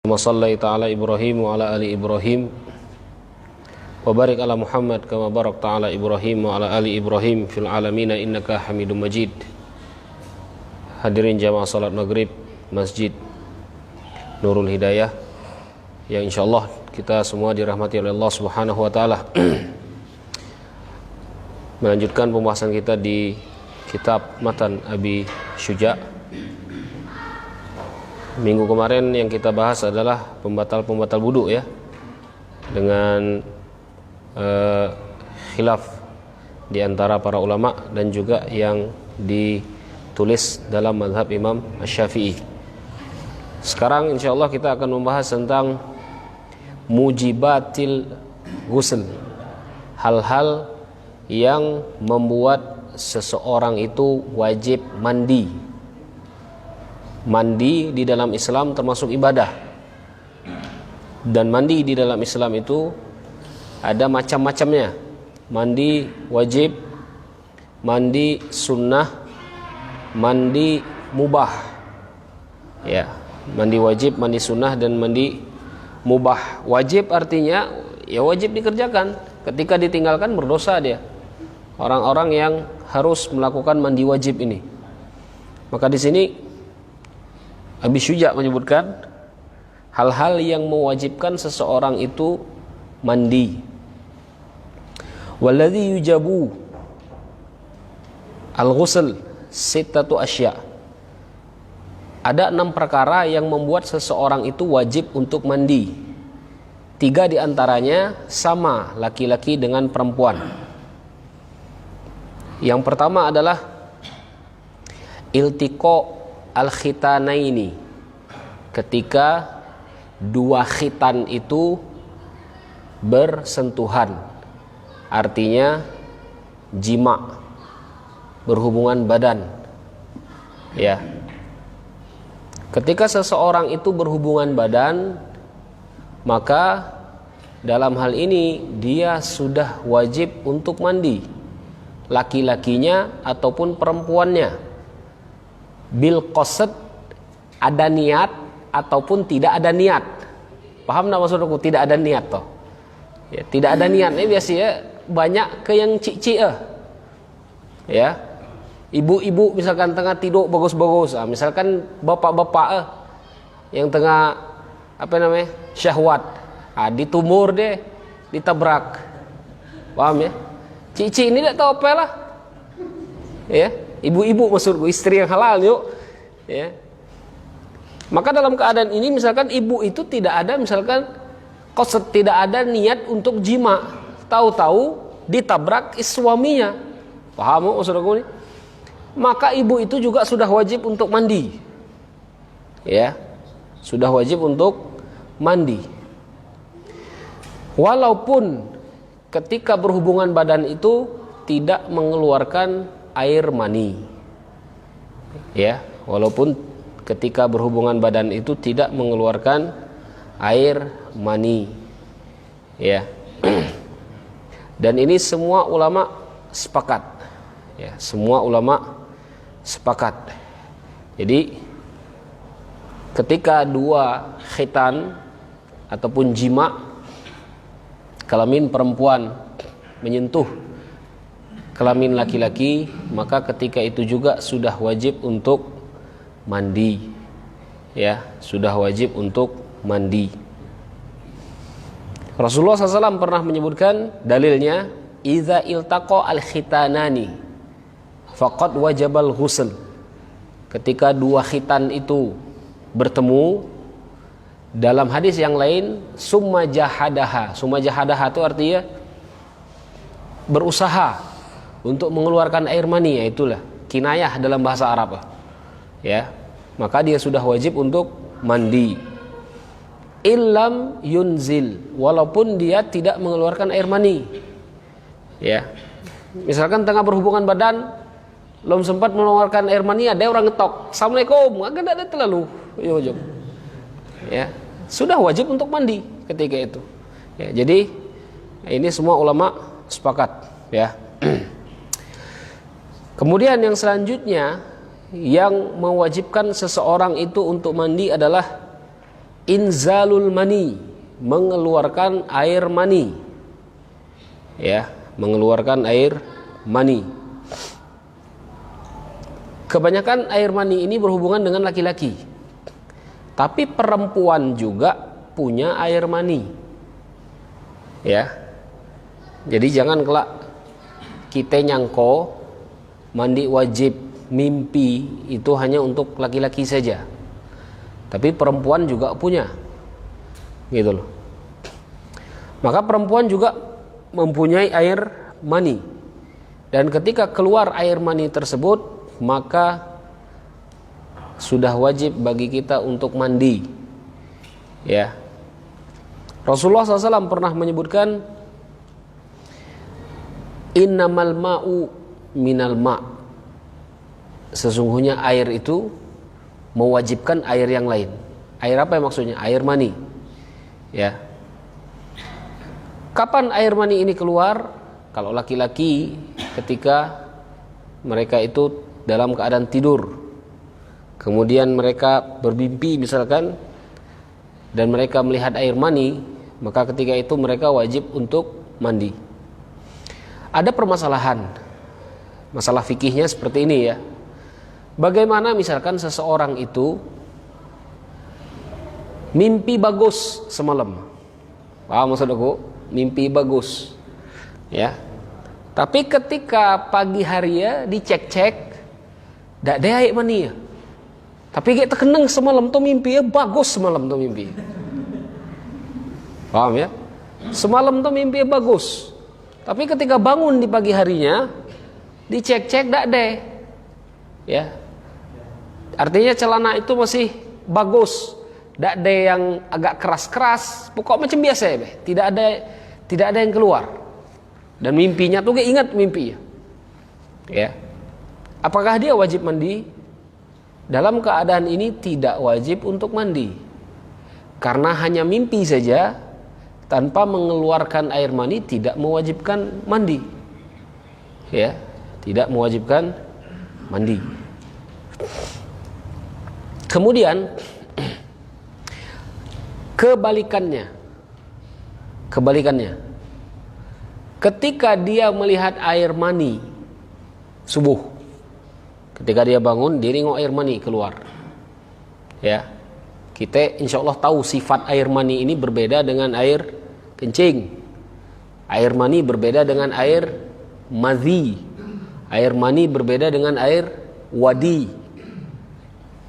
Kama shallaita ala Ibrahim wa ala ali Ibrahim wa barik ala Muhammad kama barakta ala Ibrahim wa ala ali Ibrahim fil alamin innaka Hamidum Majid. Hadirin jamaah salat maghrib Masjid Nurul Hidayah yang insyaallah kita semua dirahmati oleh Allah Subhanahu wa taala. Melanjutkan pembahasan kita di kitab Matan Abi Syuja'. Minggu kemarin yang kita bahas adalah pembatal-pembatal wudu ya, dengan khilaf di antara para ulama dan juga yang ditulis dalam mazhab Imam Asy-Syafi'i. Sekarang insyaallah kita akan membahas tentang mujibatil ghusl, hal-hal yang membuat seseorang itu wajib mandi. Mandi di dalam Islam termasuk ibadah. Dan mandi di dalam Islam itu ada macam-macamnya. Mandi wajib, mandi sunnah, mandi mubah. Ya, mandi wajib, mandi sunnah dan mandi mubah. Wajib artinya ya wajib dikerjakan. Ketika ditinggalkan berdosa dia. Orang-orang yang harus melakukan mandi wajib ini. Maka di sini Abi Syuja' menyebutkan hal-hal yang mewajibkan seseorang itu mandi. Walladzi yujabu al-ghusl sittatu asya'. Ada 6 perkara yang membuat seseorang itu wajib untuk mandi. 3 di antaranya sama laki-laki dengan perempuan. Yang pertama adalah iltiqa al-khitanaini, ketika 2 khitan itu bersentuhan, artinya jima, berhubungan badan. Ya. Ketika seseorang itu berhubungan badan, maka dalam hal ini dia sudah wajib untuk mandi, laki-lakinya ataupun perempuannya. Bil qasad, ada niat ataupun tidak ada niat. Paham enggak maksudku tidak ada niat toh? Ya, tidak ada niat ini biasanya banyak ke yang cici ya. Ibu-ibu misalkan tengah tidur bagus-bagus, misalkan bapak-bapak yang tengah syahwat, ditumur deh, ditabrak. Paham ya? Cici ini tidak tahu apa lah. Ya, ibu-ibu maksudku, istri yang halal yuk. Ya. Maka dalam keadaan ini misalkan ibu itu tidak ada misalkan qasad, tidak ada niat untuk jima, tahu-tahu ditabrak suaminya. Paham maksudku ini? Maka ibu itu juga sudah wajib untuk mandi. Ya. Sudah wajib untuk mandi. Walaupun ketika berhubungan badan itu tidak mengeluarkan air mani. Ya, walaupun ketika berhubungan badan itu tidak mengeluarkan air mani. Ya. Dan ini semua ulama sepakat. Ya, semua ulama sepakat. Jadi ketika 2 khitan ataupun jima, kelamin perempuan menyentuh kelamin laki-laki, maka ketika itu juga sudah wajib untuk mandi. Ya, sudah wajib untuk mandi. Rasulullah SAW pernah menyebutkan dalilnya, idza iltaqa al-khitanani faqad wajabal ghusl. Ketika 2 khitan itu bertemu, dalam hadis yang lain summa jahadaha. Summa jahadaha itu artinya berusaha untuk mengeluarkan air mani, ya itulah kinayah dalam bahasa Arab. Ya, maka dia sudah wajib untuk mandi. Illam yunzil, walaupun dia tidak mengeluarkan air mani. Ya. Misalkan tengah berhubungan badan belum sempat mengeluarkan air mani, ada orang ngetok, "Assalamualaikum." Agak ada terlalu. Ya, sudah wajib untuk mandi ketika itu. Ya, jadi ini semua ulama sepakat, ya. Kemudian yang selanjutnya yang mewajibkan seseorang itu untuk mandi adalah inzalul mani, mengeluarkan air mani. Ya, mengeluarkan air mani. Kebanyakan air mani ini berhubungan dengan laki-laki. Tapi perempuan juga punya air mani. Ya. Jadi jangan kelak kita nyangko mandi wajib mimpi itu hanya untuk laki-laki saja. Tapi perempuan juga punya. Gitu loh. Maka perempuan juga mempunyai air mani. Dan ketika keluar air mani tersebut, maka sudah wajib bagi kita untuk mandi. Ya. Rasulullah SAW pernah menyebutkan innamal ma'u minal ma'. Sesungguhnya air itu mewajibkan air yang lain. Air apa yang maksudnya? Air mani. Ya. Kapan air mani ini keluar? Kalau laki-laki ketika mereka itu dalam keadaan tidur, kemudian mereka bermimpi misalkan, dan mereka melihat air mani, maka ketika itu mereka wajib untuk mandi. Ada permasalahan, masalah fikihnya seperti ini ya. Bagaimana misalkan seseorang itu mimpi bagus semalam. Paham maksud aku? Mimpi bagus. Ya. Tapi ketika pagi hari ya dicek-cek, dak ada air mani ya. Tapi kita kenang semalam tuh mimpi ya bagus, semalam tuh mimpi. Paham ya? Semalam tuh mimpi ya bagus. Tapi ketika bangun di pagi harinya, dicek-cek dak ada. Ya. Artinya celana itu masih bagus. Dak ada yang agak keras-keras, pokok macam biasa ya, be. Tidak ada yang keluar. Dan mimpinya tuh gak ingat mimpinya. Ya. Apakah dia wajib mandi? Dalam keadaan ini tidak wajib untuk mandi. Karena hanya mimpi saja, tanpa mengeluarkan air mani tidak mewajibkan mandi. Ya, tidak mewajibkan mandi. Kemudian kebalikannya. Ketika dia melihat air mani subuh, ketika dia bangun, dia nengok air mani keluar. Ya. Kita insya Allah tahu sifat air mani ini berbeda dengan air kencing. Air mani berbeda dengan air madhi. Air mani berbeda dengan air wadi.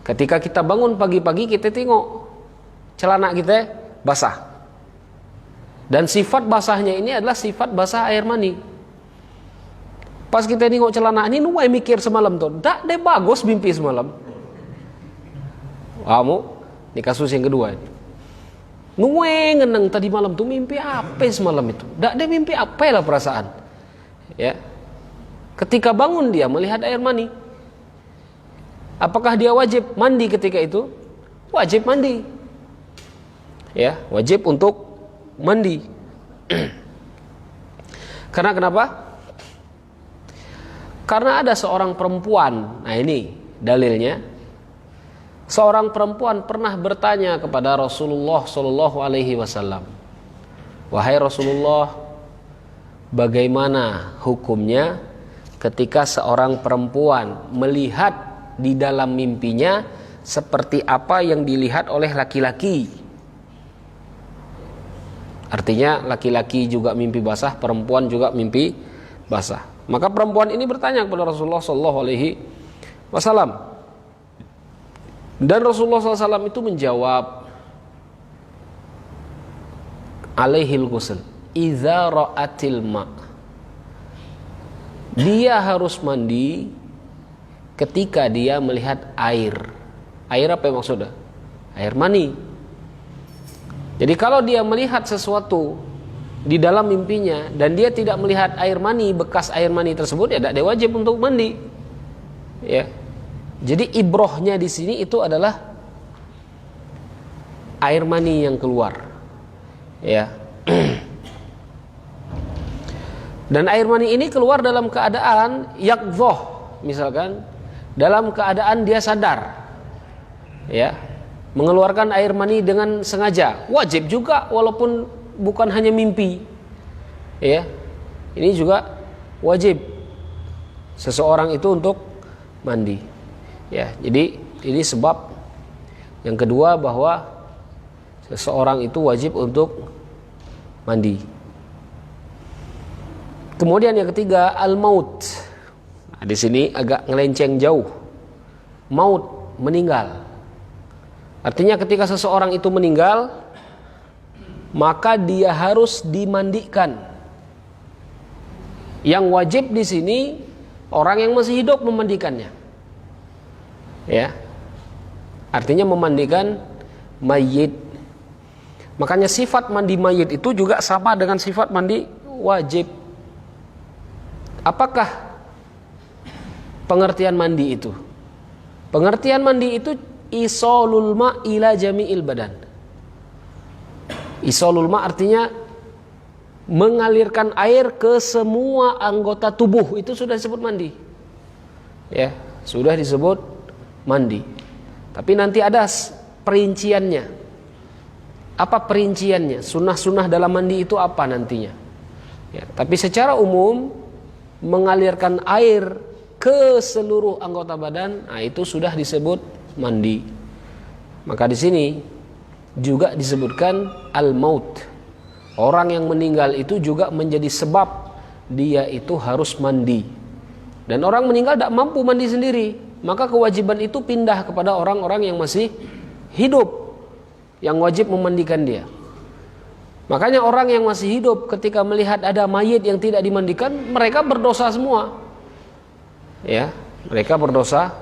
Ketika kita bangun pagi-pagi, kita tengok celana kita basah. Dan sifat basahnya ini adalah sifat basah air mani. Pas kita tengok celana ini, nuai mikir semalam tuh, dak deh bagus mimpi semalam. Kamu? Ini kasus yang kedua. Nuwe ngeneng tadi malam tuh mimpi apa semalam itu? Dak ada mimpi apa lah perasaan. Ya. Ketika bangun dia melihat air mani. Apakah dia wajib mandi ketika itu? Wajib mandi. Ya, wajib untuk mandi. Karena kenapa? Karena ada seorang perempuan. Nah ini dalilnya. Seorang perempuan pernah bertanya kepada Rasulullah Shallallahu Alaihi Wasallam, wahai Rasulullah, bagaimana hukumnya ketika seorang perempuan melihat di dalam mimpinya seperti apa yang dilihat oleh laki-laki? Artinya laki-laki juga mimpi basah, perempuan juga mimpi basah. Maka perempuan ini bertanya kepada Rasulullah Shallallahu Alaihi Wasallam. Dan Rasulullah SAW itu menjawab, alaihil ghusl idza ra'atil ma'. Dia harus mandi ketika dia melihat air. Air apa yang maksudnya? Air mani. Jadi kalau dia melihat sesuatu di dalam mimpinya dan dia tidak melihat air mani, bekas air mani tersebut, ya tidak wajib untuk mandi. Ya. Jadi ibrohnya di sini itu adalah air mani yang keluar, ya. Dan air mani ini keluar dalam keadaan yakdhoh, misalkan dalam keadaan dia sadar, ya. mengeluarkan air mani dengan sengaja, wajib juga walaupun bukan hanya mimpi. Ya. Ini juga wajib seseorang itu untuk mandi. Ya, jadi ini sebab yang kedua bahwa seseorang itu wajib untuk mandi. Kemudian yang ketiga, al-maut. Nah, di sini agak ngelenceng jauh. Maut, meninggal. Artinya ketika seseorang itu meninggal, maka dia harus dimandikan. Yang wajib di sini orang yang masih hidup memandikannya. Ya. Artinya memandikan mayit. Makanya sifat mandi mayit itu juga sama dengan sifat mandi wajib. Apakah pengertian mandi itu? Pengertian mandi itu isolul ma ila jami'il badan. Isolul ma artinya mengalirkan air ke semua anggota tubuh, itu sudah disebut mandi. Ya, sudah disebut mandi. Tapi nanti ada perinciannya. Apa perinciannya? Sunnah-sunnah dalam mandi itu apa nantinya? Ya, tapi secara umum mengalirkan air ke seluruh anggota badan, nah itu sudah disebut mandi. Maka di sini juga disebutkan al-maut. Orang yang meninggal itu juga menjadi sebab dia itu harus mandi. Dan orang meninggal tidak mampu mandi sendiri, maka kewajiban itu pindah kepada orang-orang yang masih hidup, yang wajib memandikan dia. Makanya orang yang masih hidup ketika melihat ada mayit yang tidak dimandikan, mereka berdosa semua. Ya, mereka berdosa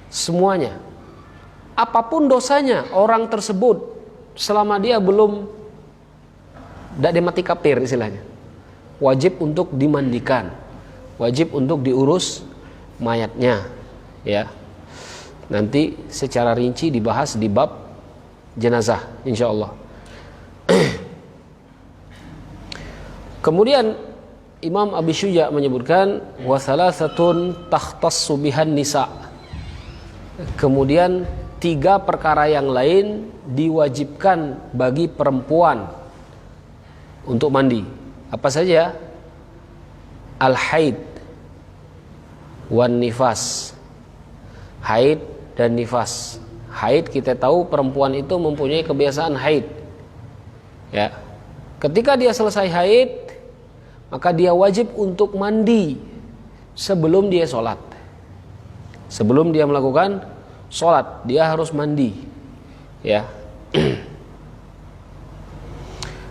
semuanya. Apapun dosanya orang tersebut, selama dia belum tidak mati kafir istilahnya, wajib untuk dimandikan, wajib untuk diurus mayatnya. Ya, nanti secara rinci dibahas di bab jenazah insyaallah. Kemudian Imam Abi Syuja menyebutkan wa salasatun takhtassu bihan nisa. Kemudian 3 perkara yang lain diwajibkan bagi perempuan untuk mandi. Apa saja? Al-haid wan nifas. Haid dan nifas. Haid kita tahu perempuan itu mempunyai kebiasaan haid. Ya. Ketika dia selesai haid, maka dia wajib untuk mandi sebelum dia sholat. Sebelum dia melakukan sholat, dia harus mandi. Ya.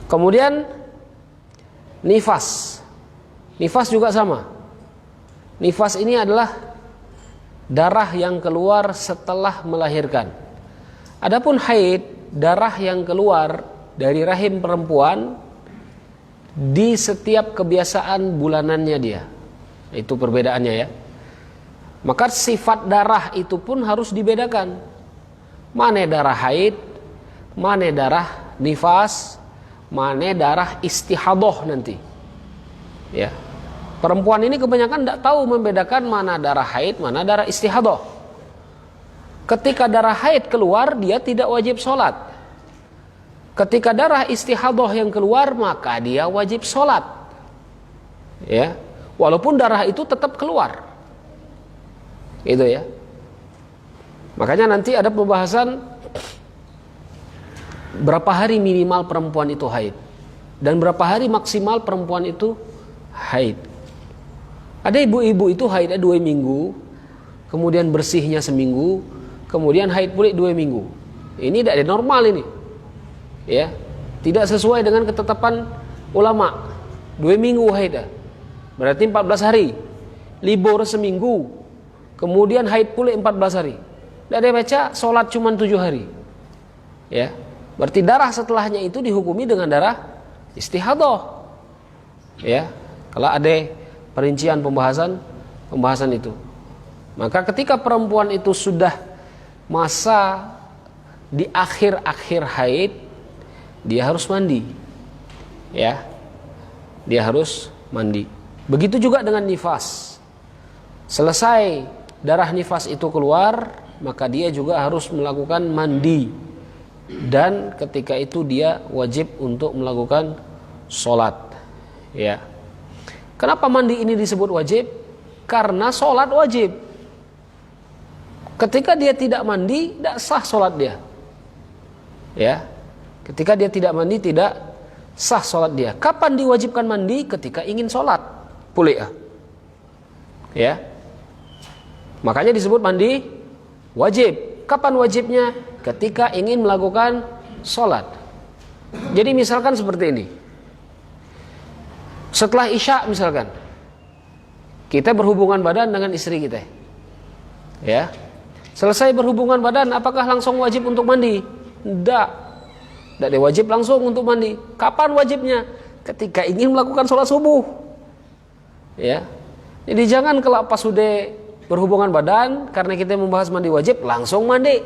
Kemudian nifas. Nifas juga sama. Nifas ini adalah darah yang keluar setelah melahirkan. Adapun haid, darah yang keluar dari rahim perempuan di setiap kebiasaan bulanannya dia. Itu perbedaannya ya. Maka sifat darah itu pun harus dibedakan. Mana darah haid, mana darah nifas, mana darah istihadah nanti. Ya. Perempuan ini kebanyakan tidak tahu membedakan mana darah haid, mana darah istihadah. Ketika darah haid keluar, dia tidak wajib sholat. Ketika darah istihadah yang keluar, maka dia wajib sholat. Ya. Walaupun darah itu tetap keluar. Itu ya. Makanya nanti ada pembahasan berapa hari minimal perempuan itu haid dan berapa hari maksimal perempuan itu haid. Ada ibu-ibu itu haidnya 2 minggu, kemudian bersihnya seminggu, kemudian haid pulih 2 minggu. Ini tidak normal ini. Ya, tidak sesuai dengan ketetapan ulama. 2 minggu haid, berarti 14 hari. Libur seminggu, kemudian haid pulih 14 hari. Tidak ada baca sholat cuma 7 hari. Ya, berarti darah setelahnya itu dihukumi dengan darah istihadah. Ya, kalau ada perincian pembahasan itu. Maka ketika perempuan itu sudah masa di akhir-akhir haid, dia harus mandi. Ya. Dia harus mandi. Begitu juga dengan nifas. Selesai darah nifas itu keluar, maka dia juga harus melakukan mandi. dan ketika itu dia wajib untuk melakukan sholat. Ya. Kenapa mandi ini disebut wajib? Karena sholat wajib. Ketika dia tidak mandi, tidak sah sholat dia. Ya. Ketika dia tidak mandi, tidak sah sholat dia. Kapan diwajibkan mandi? Ketika ingin sholat. Boleh ya. Makanya disebut mandi wajib. Kapan wajibnya? Ketika ingin melakukan sholat. Jadi misalkan seperti ini. Setelah isya misalkan, kita berhubungan badan dengan istri kita. Ya. Selesai berhubungan badan, apakah langsung wajib untuk mandi? Tidak. Tidak wajib langsung untuk mandi. Kapan wajibnya? Ketika ingin melakukan sholat subuh. Ya. Jadi jangan kalau pas sudah berhubungan badan, karena kita membahas mandi wajib, langsung mandi.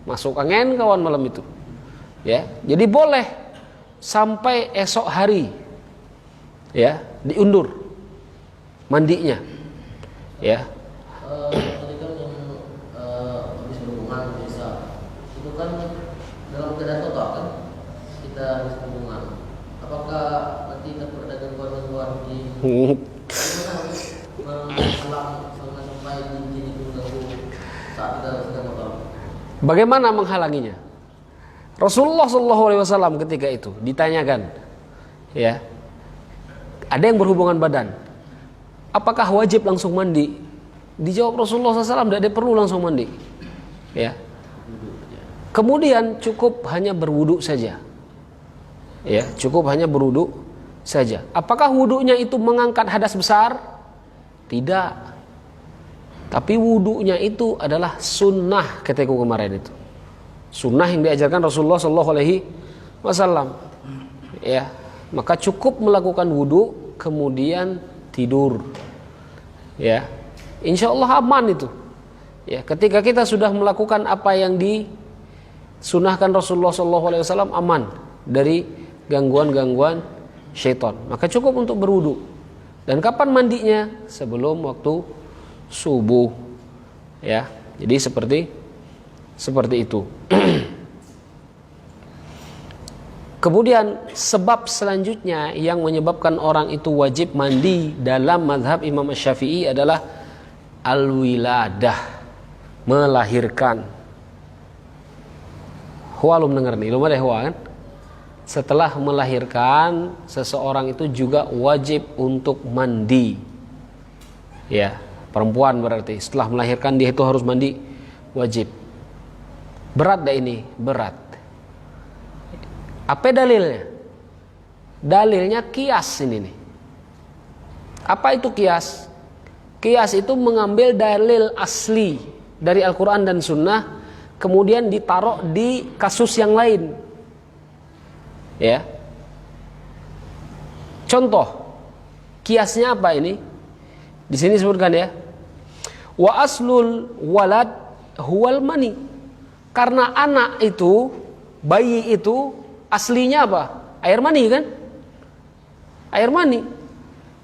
Masuk angin kawan malam itu. Ya. Jadi boleh sampai esok hari. Ya, diundur mandinya. Ya. Tadi kan yang habis berhubungan bisa. Itu kan dalam keadaan total kan kita habis berhubungan. Apakah nanti ada gangguan-gangguan di menghalang sampai jadi mengganggu saat kita sedang total? Bagaimana menghalanginya? Rasulullah SAW ketika itu ditanyakan, ya, ada yang berhubungan badan, apakah wajib langsung mandi? Dijawab Rasulullah SAW, tidak perlu langsung mandi. Ya. Kemudian cukup hanya berwudu saja. Ya, cukup hanya berwudu saja. Apakah wudunya itu mengangkat hadas besar? Tidak. Tapi wudunya itu adalah sunnah ketika kemarin itu. Sunnah yang diajarkan Rasulullah SAW. Ya, maka cukup melakukan wudu kemudian tidur. Ya, insya Allah aman itu. Ya, ketika kita sudah melakukan apa yang disunahkan Rasulullah SAW, aman dari gangguan-gangguan syaitan. Maka cukup untuk berwudu. Dan kapan mandinya? Sebelum waktu subuh. Ya, jadi seperti itu. Kemudian sebab selanjutnya yang menyebabkan orang itu wajib mandi dalam mazhab Imam Syafi'i adalah al-wiladah, melahirkan. Huwa belum dengar nih, belum ada huwa kan? Setelah melahirkan, seseorang itu juga wajib untuk mandi. Ya, perempuan berarti setelah melahirkan dia itu harus mandi, wajib. Berat dah ini, berat. Apa dalilnya? Dalilnya kias ini nih. Apa itu kias? Kias itu mengambil dalil asli dari Al-Quran dan Sunnah, kemudian ditaruh di kasus yang lain. Ya. Contoh, kiasnya apa ini? Di sini disebutkan ya. Wa aslul walad huwal mani. Karena anak itu, bayi itu aslinya apa? Air mani kan? Air mani.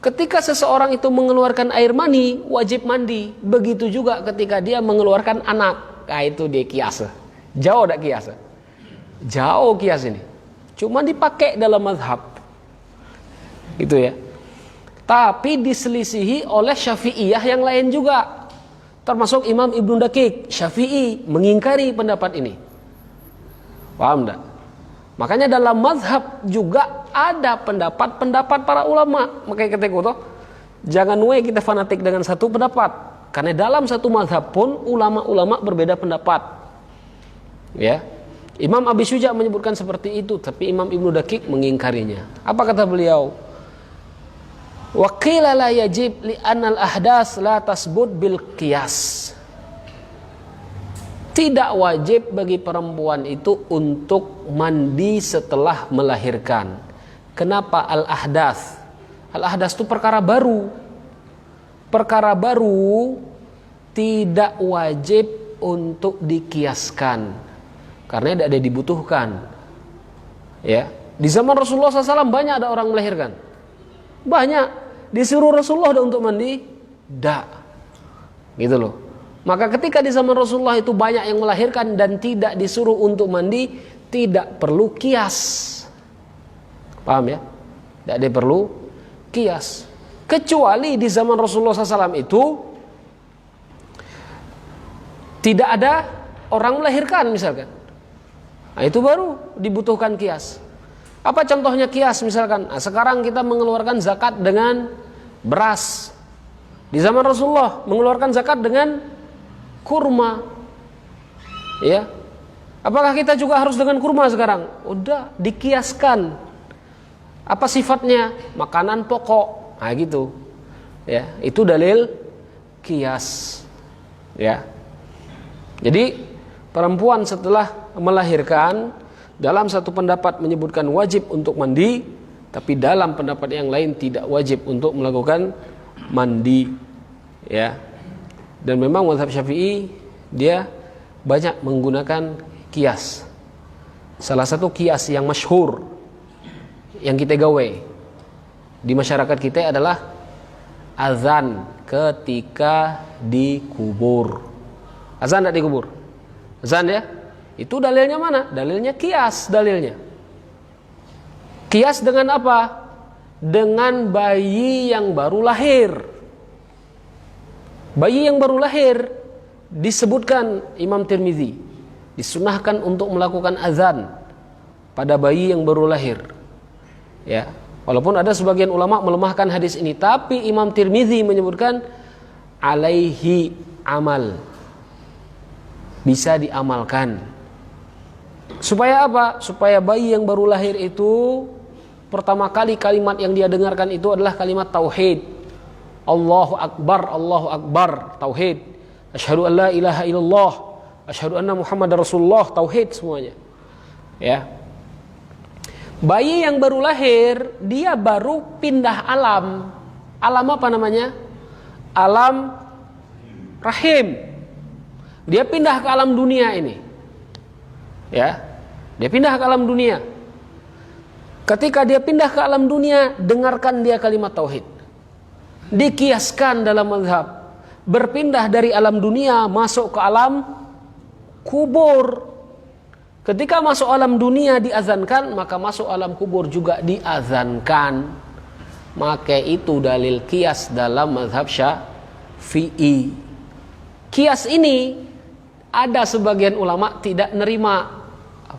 Ketika seseorang itu mengeluarkan air mani, wajib mandi. Begitu juga ketika dia mengeluarkan anak. Nah itu dia kias. Jauh tak kias? Jauh kias ini. Cuma dipakai dalam mazhab. Gitu ya. Tapi diselisihi oleh Syafi'iyah yang lain juga. Termasuk Imam Ibnu Daqiq Syafi'i mengingkari pendapat ini. Paham tak? Makanya dalam mazhab juga ada pendapat-pendapat para ulama. Makanya ketika itu jangan kita fanatik dengan satu pendapat. Karena dalam satu mazhab pun ulama-ulama berbeda pendapat. Ya. Imam Abi Syuja menyebutkan seperti itu, tapi Imam Ibnu Daqiq mengingkarinya. Apa kata beliau? Wa qila la yajib li anal ahdas la tasbut bil qiyas. Tidak wajib bagi perempuan itu untuk mandi setelah melahirkan. Kenapa al-ahdas? Al-ahdas itu perkara baru. Perkara baru tidak wajib untuk dikiaskan. Karena tidak ada dibutuhkan. Ya, di zaman Rasulullah SAW banyak ada orang melahirkan. Banyak. Disuruh Rasulullah untuk mandi? Tidak. Gitu loh. Maka ketika di zaman Rasulullah itu banyak yang melahirkan dan tidak disuruh untuk mandi, tidak perlu kias. Paham ya? Tidak perlu kias. Kecuali di zaman Rasulullah SAW itu tidak ada orang melahirkan misalkan. Nah, itu baru dibutuhkan kias. Apa contohnya kias misalkan? Nah, sekarang kita mengeluarkan zakat dengan beras. Di zaman Rasulullah mengeluarkan zakat dengan kurma. Ya. Apakah kita juga harus dengan kurma sekarang? Udah dikiaskan. Apa sifatnya? Makanan pokok. Nah, gitu. Ya, itu dalil kias. Ya. Jadi perempuan setelah melahirkan, dalam satu pendapat menyebutkan wajib untuk mandi, tapi dalam pendapat yang lain tidak wajib untuk melakukan mandi. Ya. Dan memang mazhab Syafi'i dia banyak menggunakan kias. Salah satu kias yang masyhur yang kita gawe di masyarakat kita adalah azan ketika dikubur. Azan tidak dikubur. Azan ya. Itu dalilnya mana? Dalilnya kias dalilnya. Kias dengan apa? Dengan bayi yang baru lahir. Bayi yang baru lahir disebutkan Imam Tirmizi disunahkan untuk melakukan azan pada bayi yang baru lahir. Ya, walaupun ada sebagian ulama melemahkan hadis ini, tapi Imam Tirmizi menyebutkan alaihi amal. Bisa diamalkan. Supaya apa? Supaya bayi yang baru lahir itu pertama kali kalimat yang dia dengarkan itu adalah kalimat tauhid. Allahu Akbar, Allahu Akbar, tauhid. Asyhadu an la ilaha illallah, asyhadu anna Muhammadar Rasulullah, tauhid semuanya. Ya. Bayi yang baru lahir, dia baru pindah alam. Alam apa namanya? Alam rahim. Dia pindah ke alam dunia ini. Ya. Dia pindah ke alam dunia. Ketika dia pindah ke alam dunia, dengarkan dia kalimat tauhid. Dikiaskan dalam mazhab, berpindah dari alam dunia masuk ke alam kubur. Ketika masuk alam dunia diazankan, maka masuk alam kubur juga diazankan. Maka itu dalil kias dalam mazhab Syafi'i. Kias ini ada sebagian ulama tidak nerima.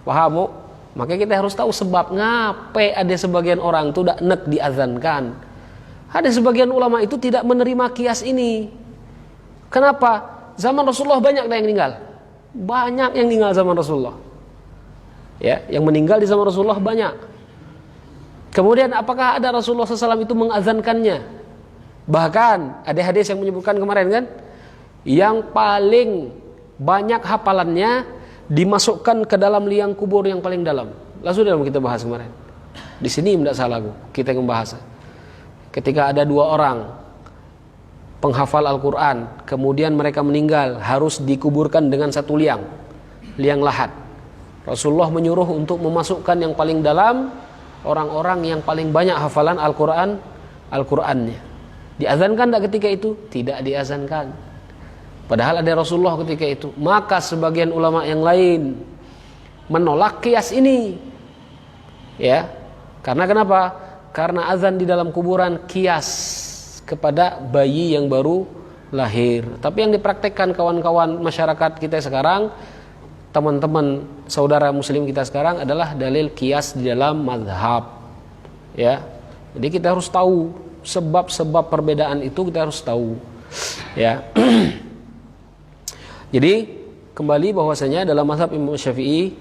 Paham? Bu? Maka kita harus tahu sebab ngapai ada sebagian orang itu tidak nek diazankan. Ada sebagian ulama itu tidak menerima kias ini. Kenapa? Zaman Rasulullah banyak yang meninggal. Banyak yang meninggal zaman Rasulullah. Ya, yang meninggal di zaman Rasulullah banyak. Kemudian apakah ada Rasulullah SAW itu mengazankannya? Bahkan ada hadis yang menyebutkan kemarin kan, yang paling banyak hafalannya dimasukkan ke dalam liang kubur yang paling dalam. Langsung dalam kita bahas kemarin. Di sini tidak salah kita membahas. Ketika ada dua orang penghafal Al-Quran, kemudian mereka meninggal, harus dikuburkan dengan satu liang lahat. Rasulullah menyuruh untuk memasukkan yang paling dalam orang-orang yang paling banyak hafalan Al-Qurannya. Diazankan tidak ketika itu? Tidak diazankan. Padahal ada Rasulullah ketika itu. Maka sebagian ulama yang lain menolak kias ini. Ya. Karena kenapa? Karena azan di dalam kuburan kias kepada bayi yang baru lahir. Tapi yang dipraktekkan kawan-kawan masyarakat kita sekarang, teman-teman saudara muslim kita sekarang adalah dalil kias di dalam mazhab. Ya. Jadi kita harus tahu sebab-sebab perbedaan itu, kita harus tahu. Ya. Jadi kembali bahwasanya dalam mazhab Imam Syafi'i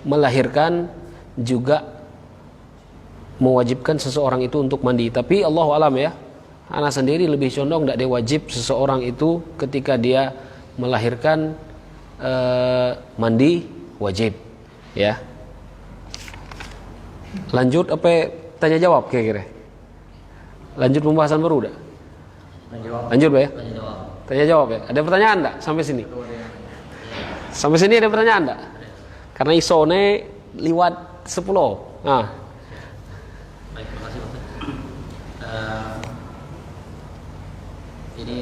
melahirkan juga mewajibkan seseorang itu untuk mandi. Tapi Allahu alam ya, ana sendiri lebih condong tidak diwajib seseorang itu ketika dia melahirkan mandi wajib. Ya. Lanjut apa tanya jawab kira-kira? Lanjut pembahasan baru udah? Lanjut ya? Tanya jawab ya. Ada pertanyaan enggak sampai sini? Sampai sini ada pertanyaan enggak? Karena isone liwat 10. Nah. Baik, terima kasih Pak. Jadi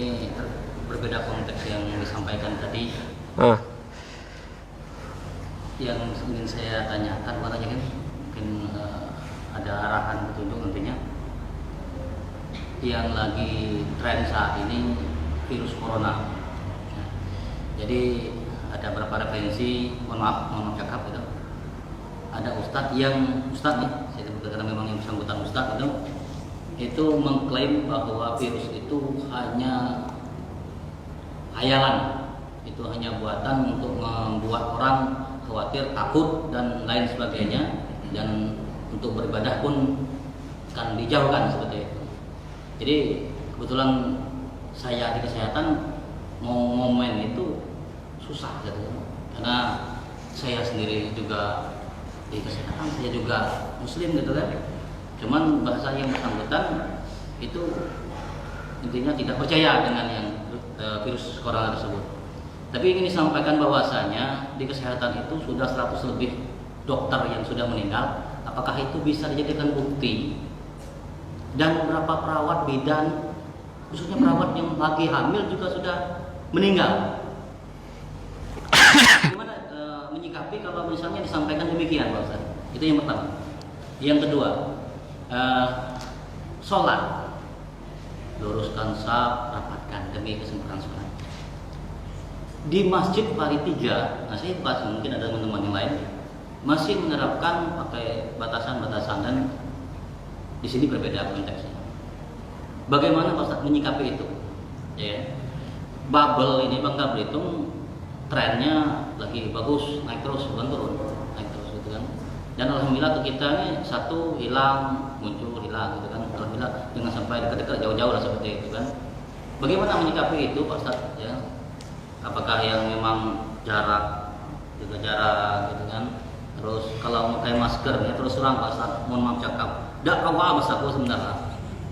berbeda konteks yang disampaikan tadi. yang ingin saya tanyakan makanya kan mungkin ada arahan petunjuk nantinya. Yang lagi tren saat ini virus corona. Nah, jadi ada beberapa referensi, mohon maaf cakap gitu. Ada ustadz nih, saya sebut karena memang yang bersangkutan ustadz itu mengklaim bahwa virus itu hanya hayalan, itu hanya buatan untuk membuat orang khawatir, takut dan lain sebagainya, dan untuk beribadah pun akan dijauhkan seperti itu. Jadi kebetulan saya di kesehatan mau ngomen itu susah gitu, karena saya sendiri juga di kesehatan, saya juga muslim gitu kan. Cuman bahasa yang bersangkutan itu intinya tidak percaya dengan yang virus corona tersebut. Tapi ingin disampaikan bahwasanya di kesehatan itu sudah 100 lebih dokter yang sudah meninggal. Apakah itu bisa dijadikan bukti? Dan beberapa perawat bidan, khususnya perawat yang lagi hamil juga sudah meninggal. Bagaimana menyikapi kalau misalnya disampaikan demikian, Pak Ustaz? Itu yang pertama. Yang kedua, sholat, luruskan saf, rapatkan demi kesempurnaan sholat. Di Masjid Pari 3, nah saya bahas, mungkin ada teman-teman yang lain masih menerapkan pakai batasan-batasan, dan di sini berbeda konteksnya. Bagaimana Pak Ustaz menyikapi itu? Ya, bubble ini Bangka Belitung trennya lagi bagus, naik terus bukan turun, naik terus gitu kan. Dan alhamdulillah kita ini satu hilang, muncul hilang gitu kan. Alhamdulillah jangan sampai dekat-dekat, jauh-jauh lah seperti itu kan. Bagaimana menyikapi itu Pak Ustaz? Ya, apakah yang memang jarak, jaga jarak gitu kan? Terus kalau pakai masker ya terus terang Pak Ustaz, mohon maaf cakap, dak awal bahasa aku sebenarnya.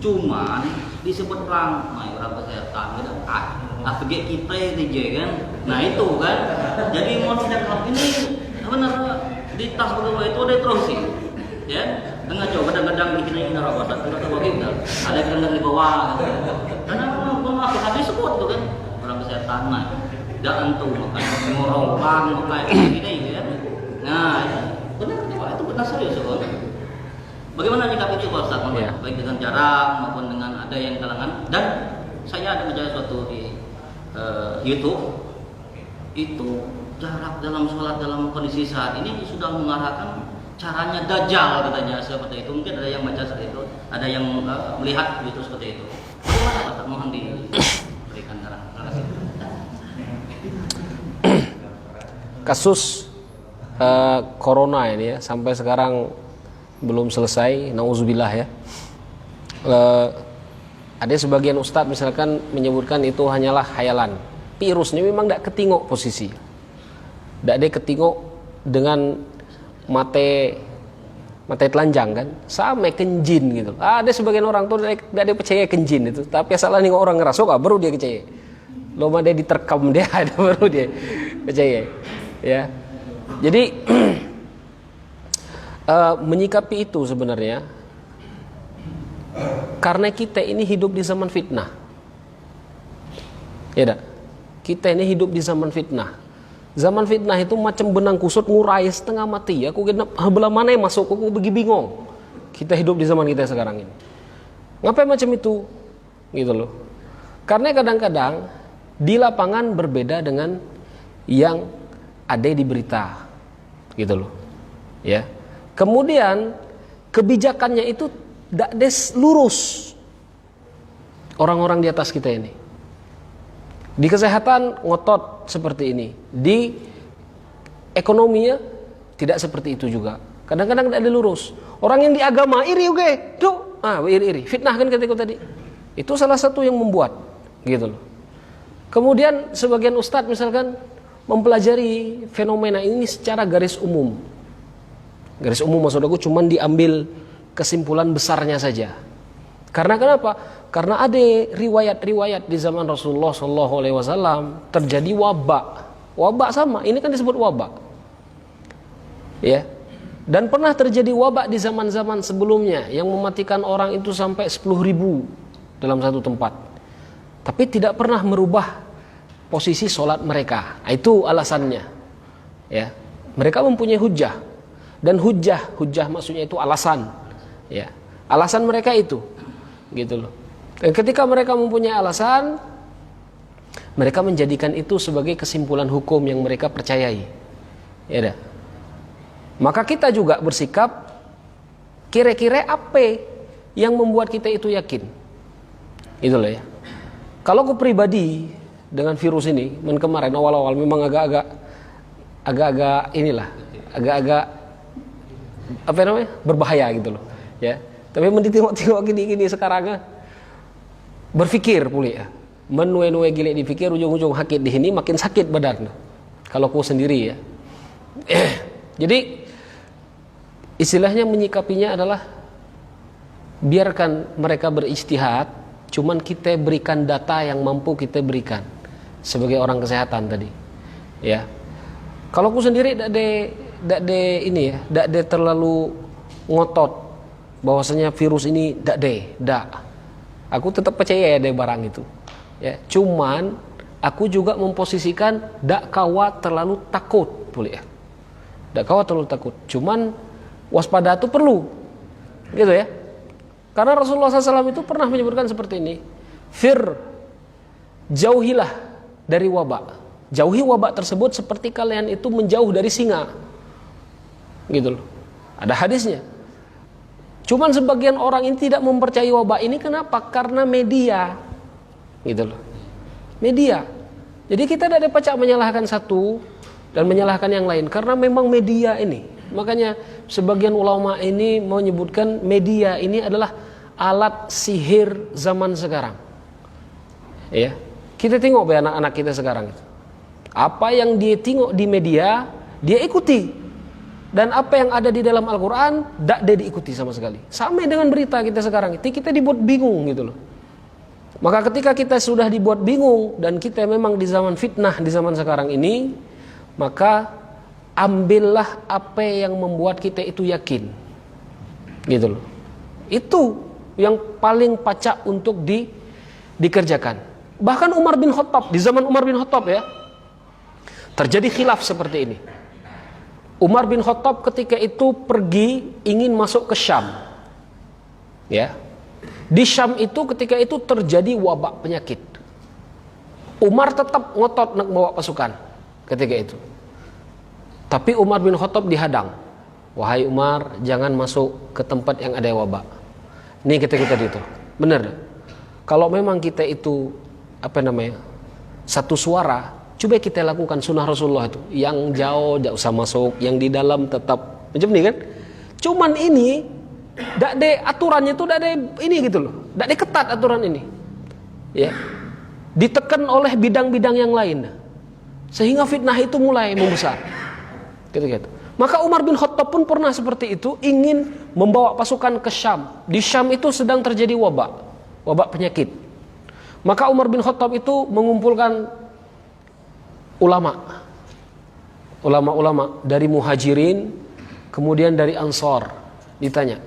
Cuman disebut orang kesehatan gitu APG kita DJ kan. Nah itu kan. Jadi mau tidak ini benar di tas pegawai itu ada terus sih. Ya, dengan coba kadang-kadang bikin ini narok Ustaz, tidak tahu kita. Ada kadang di bawah gitu. Karena memang habis sebut tuh kan orang kesehatan nah. Dak entu makanya ngorong makanya ini ya. Nah, benar itu benar serius soalnya. Bagaimana nyikapi itu Pak Ustaz? Yeah. Baik dengan jarak maupun dengan ada yang kalangan. Dan saya ada baca suatu di YouTube itu jarak dalam sholat dalam kondisi saat ini sudah mengarahkan caranya dajjal katanya seperti itu. Mungkin ada yang baca seperti itu, ada yang melihat itu seperti itu. Bagaimana Pak Ustaz? Mohon diberikan arahan. Terima kasih. Kasus corona ini ya sampai sekarang belum selesai, nauzubillah ya. Ada sebagian ustadz misalkan menyebutkan itu hanyalah khayalan. Virusnya memang tidak ketingok posisi, tidak ada ketingok dengan mate telanjang kan, sama kenjin gitu. Ada sebagian orang tuh tidak ada percaya kenjin itu, tapi salah nih orang ngerasuk baru dia percaya. Lo ada diterkam dia ada baru dia percaya. Ya, jadi menyikapi itu sebenarnya karena kita ini hidup di zaman fitnah. Ya dah. Kita ini hidup di zaman fitnah. Zaman fitnah itu macam benang kusut ngurai setengah mati. Aku kena belah mana yang masuk, aku pergi bingung. Kita hidup di zaman kita sekarang ini. Ngapain macam itu? Gitu loh. Karena kadang-kadang di lapangan berbeda dengan yang ada di berita. Gitu loh. Ya. Kemudian kebijakannya itu tidak lurus orang-orang di atas kita ini. Di kesehatan ngotot seperti ini, di ekonominya tidak seperti itu juga. Kadang-kadang tidak ada lurus. Orang yang di agama iri oke, iri, fitnah kan ketika tadi. Itu salah satu yang membuat, gitu loh. Kemudian sebagian ustadz misalkan mempelajari fenomena ini secara garis umum. Garis umum maksud aku cuma diambil kesimpulan besarnya saja. Karena kenapa? Karena ada riwayat-riwayat di zaman Rasulullah SAW terjadi wabak. Wabak sama, ini kan disebut wabak. Ya. Dan pernah terjadi wabak di zaman-zaman sebelumnya yang mematikan orang itu sampai 10.000 dalam satu tempat. Tapi tidak pernah merubah posisi sholat mereka. Itu alasannya. Ya. Mereka mempunyai hujjah, dan hujjah maksudnya itu alasan, ya, alasan mereka itu, gitu loh. Dan ketika mereka mempunyai alasan, mereka menjadikan itu sebagai kesimpulan hukum yang mereka percayai, ya dah. Maka kita juga bersikap kira-kira apa yang membuat kita itu yakin, gitu loh ya. Kalau aku pribadi dengan virus ini, kemarin awal-awal memang agak-agak inilah, agak-agak apa namanya, berbahaya gitu loh, ya. Tapi mentengok-tengok gini sekarang berpikir pulih ya, menue-nue gile dipikir, ujung-ujung sakit di sini, makin sakit badan. Kalau aku sendiri ya. Jadi istilahnya menyikapinya adalah biarkan mereka berijtihad, cuman kita berikan data yang mampu kita berikan sebagai orang kesehatan tadi, ya. Kalau aku sendiri tidak terlalu ngotot bahwasanya virus ini tidak. Aku tetap percaya ya deh barang itu, ya. Cuman aku juga memposisikan dak kawa terlalu takut, boleh ya. Dak kawa terlalu takut. Cuman waspada itu perlu, gitu ya. Karena Rasulullah SAW itu pernah menyebutkan seperti ini, jauhilah dari wabak. Jauhi wabak tersebut seperti kalian itu menjauh dari singa, gitu loh. Ada hadisnya. Cuman sebagian orang ini tidak mempercayai wabak ini, kenapa? Karena media, gitu loh. Media. Jadi kita tidak dapat menyalahkan satu dan menyalahkan yang lain, karena memang media ini. Makanya sebagian ulama ini menyebutkan media ini adalah alat sihir zaman sekarang. Ya, kita tengok be anak-anak kita sekarang itu. Apa yang dia tengok di media, dia ikuti. Dan apa yang ada di dalam Al-Quran, tidak dia diikuti sama sekali. Sama dengan berita kita sekarang, itu kita dibuat bingung gitu loh. Maka ketika kita sudah dibuat bingung, dan kita memang di zaman fitnah di zaman sekarang ini, maka ambillah apa yang membuat kita itu yakin, gitu loh. Itu yang paling pacak untuk dikerjakan. Bahkan Umar bin Khattab, di zaman Umar bin Khattab ya, terjadi khilaf seperti ini. Umar bin Khattab ketika itu pergi ingin masuk ke Syam, ya. Di Syam itu ketika itu terjadi wabak penyakit. Umar tetap ngotot nak bawa pasukan ketika itu. Tapi Umar bin Khattab dihadang. Wahai Umar, jangan masuk ke tempat yang ada wabak. Ini kita itu. Benar. Kalau memang kita itu satu suara, coba kita lakukan sunnah Rasulullah itu. Yang jauh tidak usah masuk, yang di dalam tetap macam ini kan. Cuman ini tidak ada aturannya itu, tidak ada ini gitu loh. Tidak ada ketat aturan ini. Ya. Ditekan oleh bidang-bidang yang lain. Sehingga fitnah itu mulai membesar. Gitu. Maka Umar bin Khattab pun pernah seperti itu, ingin membawa pasukan ke Syam. Di Syam itu sedang terjadi wabak penyakit. Maka Umar bin Khattab itu mengumpulkan ulama dari Muhajirin, kemudian dari Ansor. Ditanya,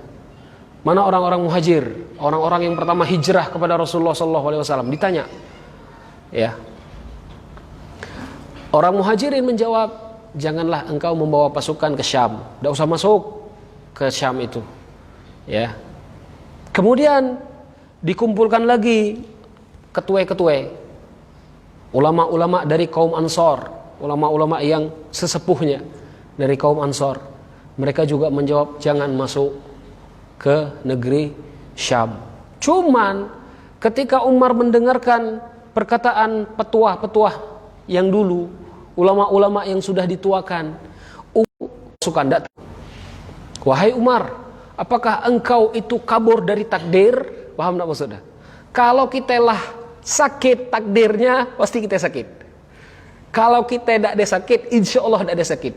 mana orang-orang Muhajir, orang-orang yang pertama hijrah kepada Rasulullah SAW. Ditanya, ya. Orang Muhajirin menjawab, janganlah engkau membawa pasukan ke Syam, tidak usah masuk ke Syam itu, ya. Kemudian dikumpulkan lagi ketua-ketua, ulama-ulama dari kaum Ansor, ulama-ulama yang sesepuhnya dari kaum Ansor. Mereka juga menjawab, jangan masuk ke negeri Syam. Cuman ketika Umar mendengarkan perkataan petuah-petuah yang dulu, ulama-ulama yang sudah dituakan, pasukan datang. Wahai Umar, apakah engkau itu kabur dari takdir? Paham tak maksudnya? Kalau kita lah sakit takdirnya, pasti kita sakit. Kalau kita tidak ada sakit, insya Allah tidak ada sakit.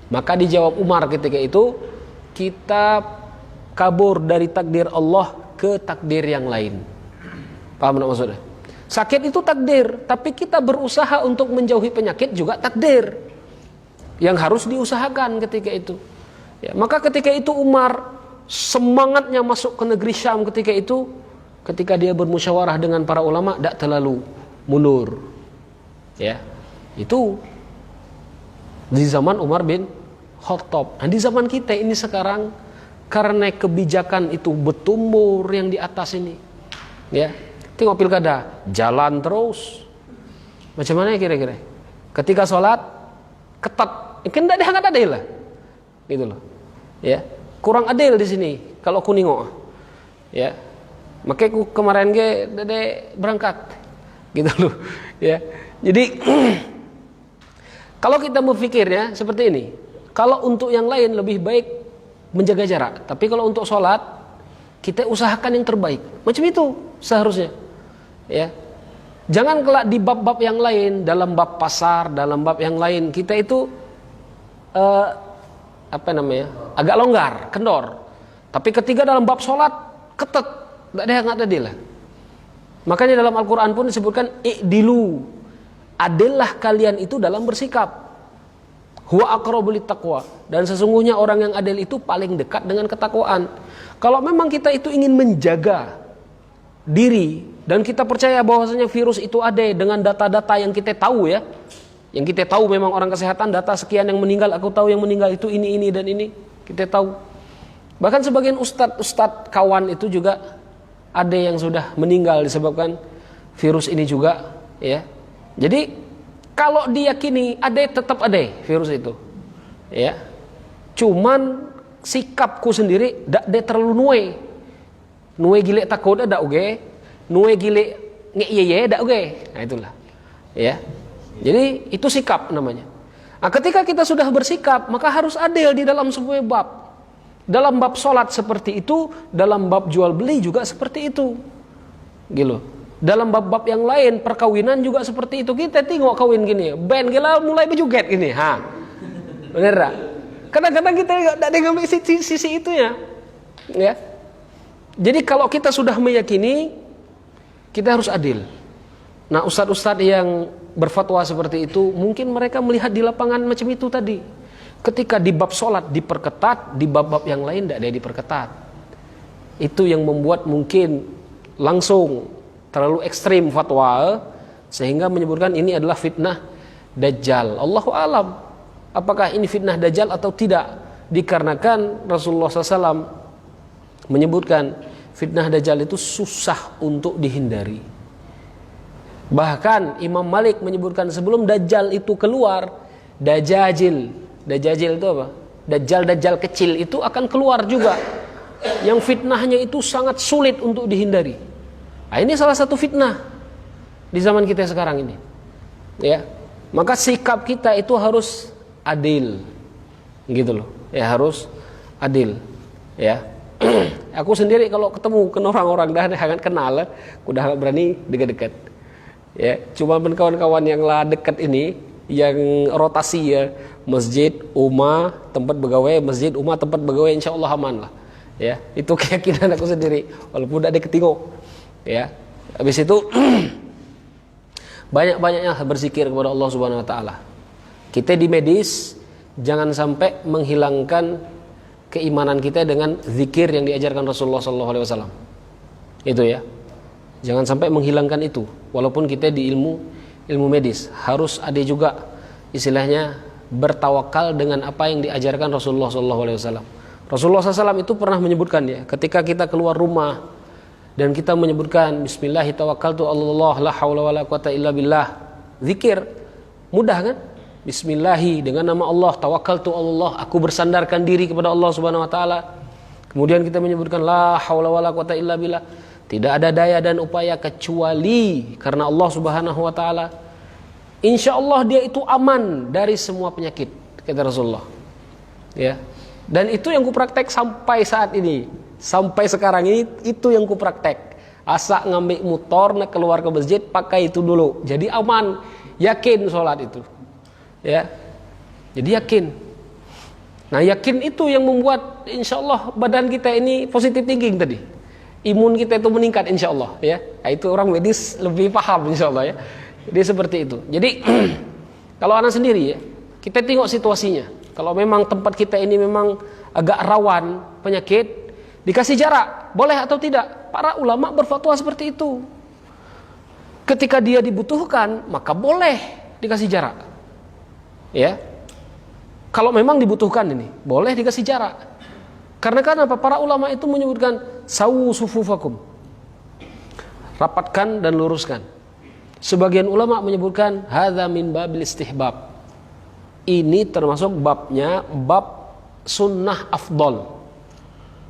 Maka dijawab Umar ketika itu, kita kabur dari takdir Allah ke takdir yang lain. Paham tak maksudnya? Sakit itu takdir, tapi kita berusaha untuk menjauhi penyakit juga takdir yang harus diusahakan ketika itu. Ya, maka ketika itu Umar semangatnya masuk ke negeri Syam ketika itu, ketika dia bermusyawarah dengan para ulama, tidak terlalu mundur. Ya, itu Di zaman Umar bin Khattab. Nah, di zaman kita ini sekarang karena kebijakan itu bertumbuh yang di atas ini. Ya. Tengok pilkada, jalan terus. Macam mana kira-kira? Ketika sholat ketat, kan tidak dihangat adil lah. Gitu loh. Ya. Kurang adil di sini kalau aku nengok. Ya. Makanya kemarin dede berangkat. Gitu loh. Ya. Jadi kalau kita berpikirnya seperti ini, kalau untuk yang lain lebih baik menjaga jarak, tapi kalau untuk sholat kita usahakan yang terbaik. Macam itu seharusnya. Ya, jangan kelak di bab-bab yang lain, dalam bab pasar, dalam bab yang lain kita itu agak longgar, kendor. Tapi ketika dalam bab sholat ketat, tidak ada yang adil lah. Makanya dalam Al-Quran pun disebutkan i'dilu, adillah kalian itu dalam bersikap. Huwa aqrabu littaqwa, dan sesungguhnya orang yang adil itu paling dekat dengan ketakwaan. Kalau memang kita itu ingin menjaga diri dan kita percaya bahwasanya virus itu ada dengan data-data yang kita tahu ya. Yang kita tahu memang orang kesehatan data sekian yang meninggal, aku tahu yang meninggal itu ini dan ini, kita tahu. Bahkan sebagian ustadz kawan itu juga ada yang sudah meninggal disebabkan virus ini juga ya. Jadi kalau diyakini ada, tetap ada virus itu, ya. Cuman sikapku sendiri dak de terlalu nuwe gile takut ada oge, nuwe gile ngeyeye dak oge. Nah itulah, ya. Jadi itu sikap namanya. Nah, ketika kita sudah bersikap, maka harus adil di dalam semua bab. Dalam bab sholat seperti itu, dalam bab jual beli juga seperti itu, gitu. Dalam bab-bab yang lain, perkawinan juga seperti itu. Kita tengok kawin gini, band gila mulai berjoget gini, bener tak? Kadang-kadang kita tidak ngambil sisi itunya, ya. Jadi kalau kita sudah meyakini, kita harus adil. Nah, ustadz-ustadz yang berfatwa seperti itu, mungkin mereka melihat di lapangan macam itu tadi. Ketika di bab sholat diperketat, di bab-bab yang lain tidak ada diperketat. Itu yang membuat mungkin langsung terlalu ekstrim fatwa sehingga menyebutkan ini adalah fitnah Dajjal. Allahu alam apakah ini fitnah Dajjal atau tidak, dikarenakan Rasulullah SAW menyebutkan fitnah Dajjal itu susah untuk dihindari. Bahkan Imam Malik menyebutkan sebelum Dajjal itu keluar, Dajjal itu apa? Dajjal kecil itu akan keluar juga, yang fitnahnya itu sangat sulit untuk dihindari. Nah, ini salah satu fitnah di zaman kita sekarang ini, ya. Maka sikap kita itu harus adil, gitu loh. Ya harus adil, ya. Aku sendiri kalau ketemu orang-orang dah sangat kenal, aku dah berani dekat-dekat. Ya, cuma kawan-kawan yang lah dekat ini, yang rotasi ya, masjid, umah, tempat pegawai, masjid, umah, tempat pegawai, insya Allah aman lah. Ya, itu keyakinan aku sendiri, walaupun tidak ada ketingok. Ya, habis itu banyak-banyaknya berzikir kepada Allah Subhanahu Wa Taala. Kita di medis jangan sampai menghilangkan keimanan kita dengan zikir yang diajarkan Rasulullah SAW. Itu ya, jangan sampai menghilangkan itu. Walaupun kita di ilmu medis harus ada juga istilahnya bertawakal dengan apa yang diajarkan Rasulullah SAW. Rasulullah SAW itu pernah menyebutkan ya, ketika kita keluar rumah dan kita menyebutkan bismillah tawakkaltu Allah la haula wala quwata illa billah. Zikir mudah kan? Bismillahi, dengan nama Allah, tawakkaltu Allah, aku bersandarkan diri kepada Allah Subhanahu wa taala. Kemudian kita menyebutkan la haula wala quwata illa billah. Tidak ada daya dan upaya kecuali karena Allah Subhanahu wa taala. Insyaallah dia itu aman dari semua penyakit, kata Rasulullah. Ya. Dan itu yang kupraktek sampai saat ini. Sampai sekarang ini itu yang ku praktek. Asa ngambil motor nak keluar ke masjid pakai itu dulu. Jadi aman, yakin sholat itu. Ya. Jadi yakin. Nah, yakin itu yang membuat insyaallah badan kita ini positive thinking tadi. Imun kita itu meningkat insyaallah ya. Nah, itu orang medis lebih paham insyaallah ya. Jadi seperti itu. Jadi kalau anak sendiri ya, kita tengok situasinya. Kalau memang tempat kita ini memang agak rawan penyakit, dikasih jarak, boleh atau tidak? Para ulama berfatwa seperti itu. Ketika dia dibutuhkan, maka boleh dikasih jarak. Ya. Kalau memang dibutuhkan ini, boleh dikasih jarak. Karena kan apa? Para ulama itu menyebutkan sawu sufufakum. Rapatkan dan luruskan. Sebagian ulama menyebutkan hadza min babil istihbab. Ini termasuk babnya bab sunnah afdol.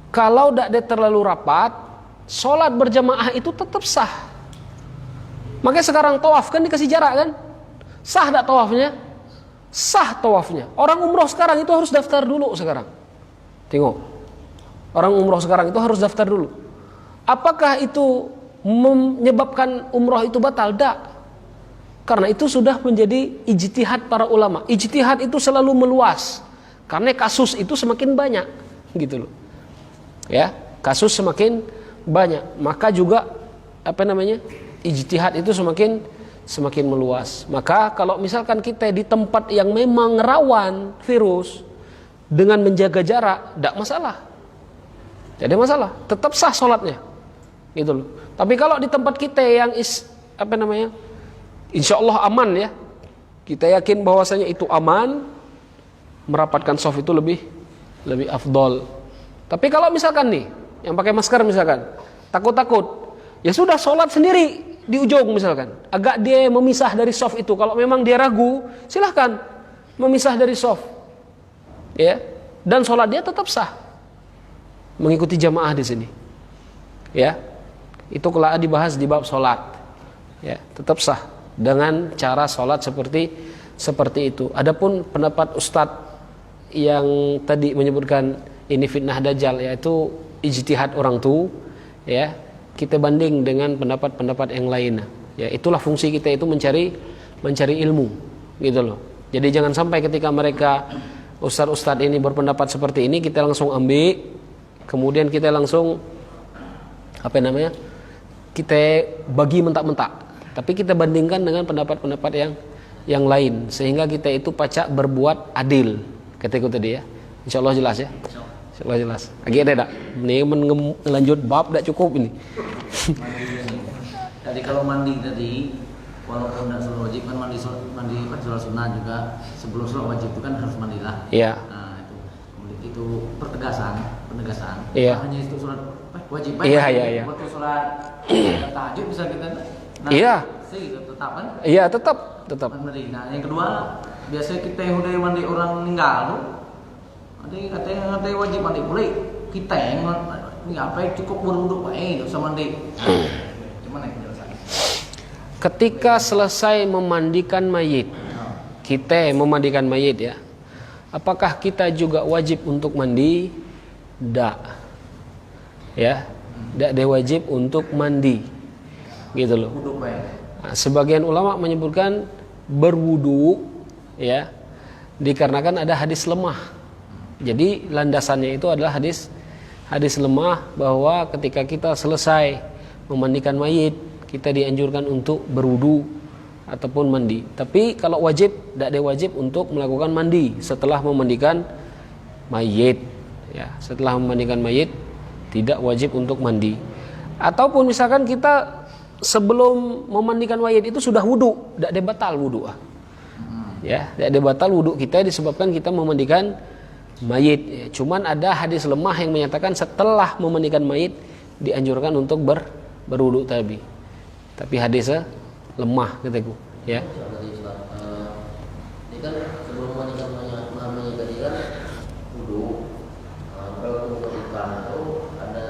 Kalau tidak terlalu rapat, sholat berjamaah itu tetap sah. Makanya sekarang tawaf kan dikasih jarak kan? Sah tak tawafnya? Sah tawafnya. Orang umroh sekarang itu harus daftar dulu sekarang. Tengok. Orang umroh sekarang itu harus daftar dulu. Apakah itu menyebabkan umroh itu batal? Tak. Karena itu sudah menjadi ijtihad para ulama. Ijtihad itu selalu meluas. Karena kasus itu semakin banyak, gitu loh. Ya, kasus semakin banyak. Maka juga ijtihad itu semakin meluas. Maka kalau misalkan kita di tempat yang memang rawan virus dengan menjaga jarak, tidak masalah. Tidak masalah, tetap sah sholatnya. Gitu loh. Tapi kalau di tempat kita yang insya Allah aman ya, kita yakin bahwasanya itu aman, merapatkan shaf itu lebih afdol. Tapi kalau misalkan nih, yang pakai masker misalkan, takut-takut, ya sudah sholat sendiri di ujung misalkan. Agak dia memisah dari shaf itu. Kalau memang dia ragu, silahkan memisah dari shaf. Ya, dan sholat dia tetap sah. Mengikuti jamaah di sini. Ya. Itu kelak dibahas di bab sholat. Ya, tetap sah dengan cara sholat seperti itu. Adapun pendapat Ustadz yang tadi menyebutkan ini fitnah dajjal, yaitu ijtihad orang tu, ya, kita banding dengan pendapat-pendapat yang lain. Ya, itulah fungsi kita itu mencari ilmu, gitu loh. Jadi jangan sampai ketika mereka ustadz-ustadz ini berpendapat seperti ini kita langsung ambil, kemudian kita langsung kita bagi mentak-mentak. Tapi kita bandingkan dengan pendapat-pendapat yang lain, sehingga kita itu pacak berbuat adil. Kataku tadi ya. Insyaallah jelas ya. Insyaallah jelas. Lagi ada tak? Ini melanjut bab tak cukup ini. Jadi kalau mandi tadi, walaupun tidak sholat wajib kan mandi sholat sunnah juga, sebelum sholat wajib itu kan harus mandilah. Iya. Nah itu penegasan. Iya. Hanya itu sholat wajib. Iya. Waktu sholat tahajud bisa kita. Nah, iya. Tetap kan? Iya tetap. Nah yang kedua, biasanya kita yang udah mandi orang meninggal tuh, katanya wajib mandi boleh. Kita yang ini apa cukup berwudu nggak usah mandi. Gimana penjelasannya? Ketika selesai memandikan mayit, kita memandikan mayit ya, apakah kita juga wajib untuk mandi? Tidak. Ya, tidak ada wajib untuk mandi, gitu loh. Nah, sebagian ulama menyebutkan berwudu, ya, dikarenakan ada hadis lemah. Jadi landasannya itu adalah hadis lemah bahwa ketika kita selesai memandikan mayit, kita dianjurkan untuk berwudu ataupun mandi. Tapi kalau wajib, tidak ada wajib untuk melakukan mandi setelah memandikan mayit. Ya, setelah memandikan mayit tidak wajib untuk mandi. Ataupun misalkan kita sebelum memandikan mayit itu sudah wudu, tidak ada batal wudu. Ya, tidak ada batal wudu kita disebabkan kita memandikan mayit. Ya, cuman ada hadis lemah yang menyatakan setelah memandikan mayit dianjurkan untuk berwudu tadi. Tapi hadisnya lemah kataku, ya. Ini kan sebelum memandikan mayit tadi kan wudu. Kalau memandikan itu ada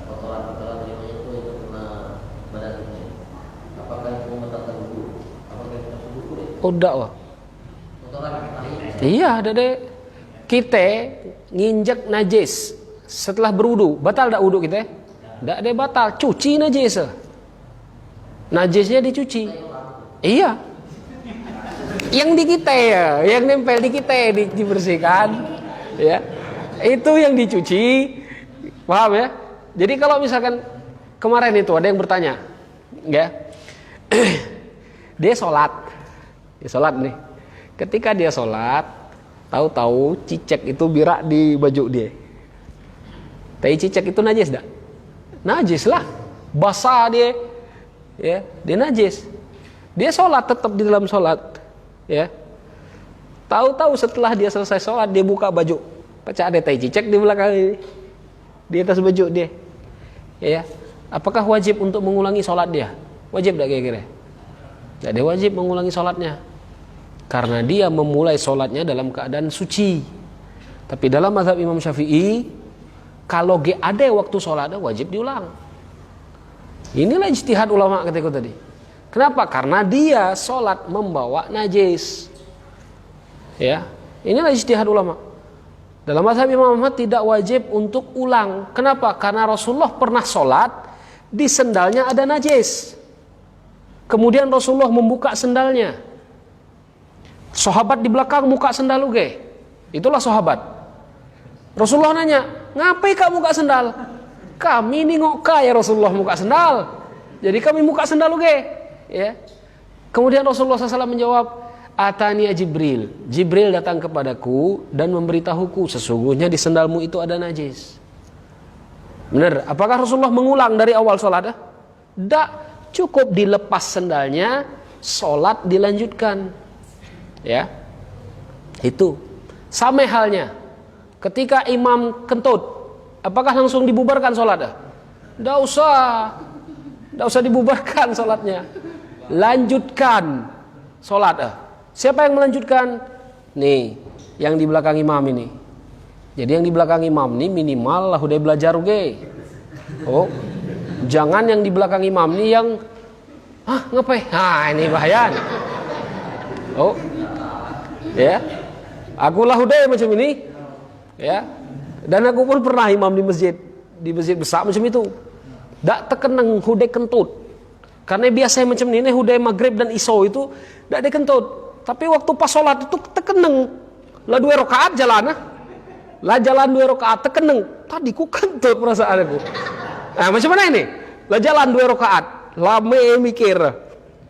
kotoran-kotoran dari mayit itu yang kena badan ini. Apakah itu membatalkan wudu? Apakah kita wudu boleh? Oh, enggak, wah. Kotoran mayit. Iya, ada deh. Kita nginjek najis setelah berwudu, batal tak wudu kita? Tidak ada batal, cuci najis. Najisnya dicuci. Iya. Yang di kita ya, yang nempel di kita dibersihkan, ya. Itu yang dicuci. Paham ya? Jadi kalau misalkan kemarin itu ada yang bertanya, ya. Dia sholat nih. Ketika dia sholat, tahu-tahu cicak itu birak di baju dia. Tapi cicak itu najis tak? Najis lah, basah dia, ya, dia najis. Dia sholat tetap di dalam sholat, ya. Tahu-tahu setelah dia selesai sholat, dia buka baju, baca ada tai cicek di belakang ini, di atas baju dia. Ya, apakah wajib untuk mengulangi sholat dia? Wajib tidak kira-kira? Tidak, dia wajib mengulangi sholatnya, karena dia memulai sholatnya dalam keadaan suci. Tapi dalam mazhab Imam Syafi'i, kalau ada waktu sholat, wajib diulang. Inilah ijtihad ulama ketika tadi. Kenapa? Karena dia sholat membawa najis. Ya, inilah ijtihad ulama. Dalam mazhab Imam Ahmad tidak wajib untuk ulang. Kenapa? Karena Rasulullah pernah sholat, di sendalnya ada najis. Kemudian Rasulullah membuka sendalnya. Sahabat di belakang muka sendal uge. Itulah sahabat. Rasulullah nanya, ngapain kamu muka sendal? Kami nengok ya Rasulullah muka sendal. Jadi kami muka sendal uge. Ya. Kemudian Rasulullah SAW menjawab, Atania Jibril. Jibril datang kepadaku dan memberitahuku sesungguhnya di sendalmu itu ada najis. Benar. Apakah Rasulullah mengulang dari awal sholat? Tidak. Cukup dilepas sendalnya, sholat dilanjutkan. Ya. Itu. Sama halnya. Ketika imam kentut, apakah langsung dibubarkan sholat? Tidak usah. Tidak usah dibubarkan sholatnya. Lanjutkan sholat. Siapa yang melanjutkan? Nih, yang di belakang imam ini. Jadi yang di belakang imam ini minimal lah udah belajar uge. Oh, jangan yang di belakang imam ini yang ngapain? Ini bahaya. Oh, ya. Aku lah udah macam ini, ya. Dan aku pun pernah imam di masjid besar macam itu. Tak terkenang hudai kentut. Karena biasanya macam ini hudai maghrib dan isya itu tak ada kentut. Tapi waktu pas sholat itu terkenang. Lah 2 rakaat jalan. Lah jalan 2 rakaat terkenang. Tadi ku kentut perasaan aku. Nah macam mana ini? Lah jalan 2 rakaat. Lama mikir.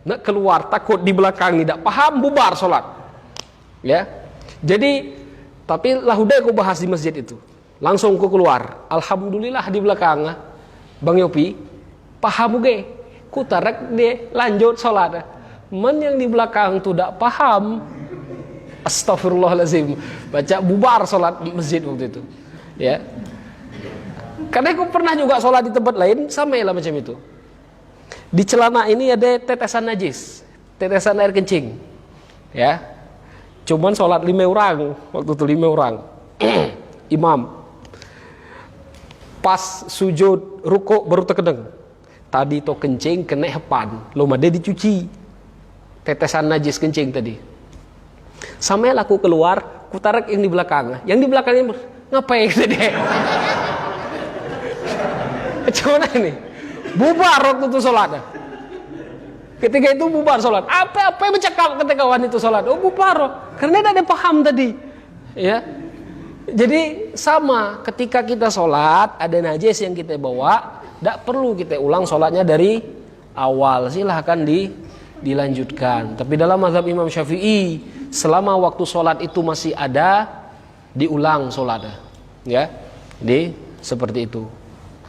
Nak keluar takut di belakang ni tak paham bubar sholat. Ya. Jadi tapi lah udah aku bahas di masjid itu. Langsung ku keluar. Alhamdulillah di belakang Bang Yopi paham uge. Ku tarik dia lanjut sholat. Men yang di belakang tu tak paham. Astagfirullahalazim. Baca bubar sholat di masjid waktu itu. Ya. Karena aku pernah juga sholat di tempat lain sama lah macam itu. Di celana ini ada tetesan najis, tetesan air kencing. Ya. Cuman sholat 5 orang waktu itu 5 orang. Imam. Pas sujud rukuk baru terkedeng. Tadi to kencing kena hepan, belum ada dicuci. Tetesan najis kencing tadi. Sampai aku keluar, ku tarik yang di belakang. Yang di belakangnya ngapain tadi? Macam mana ini? Bubar waktu itu sholat. Ketika itu bubar sholat. Apa yang bercakap ketika kawan itu sholat? Oh bubar. Karena tidak ada paham tadi. Ya. Jadi sama ketika kita sholat, ada najis yang kita bawa, tidak perlu kita ulang sholatnya dari awal. Silahkan dilanjutkan. Tapi dalam mazhab Imam Syafi'i, selama waktu sholat itu masih ada, diulang sholat. Ya, seperti itu.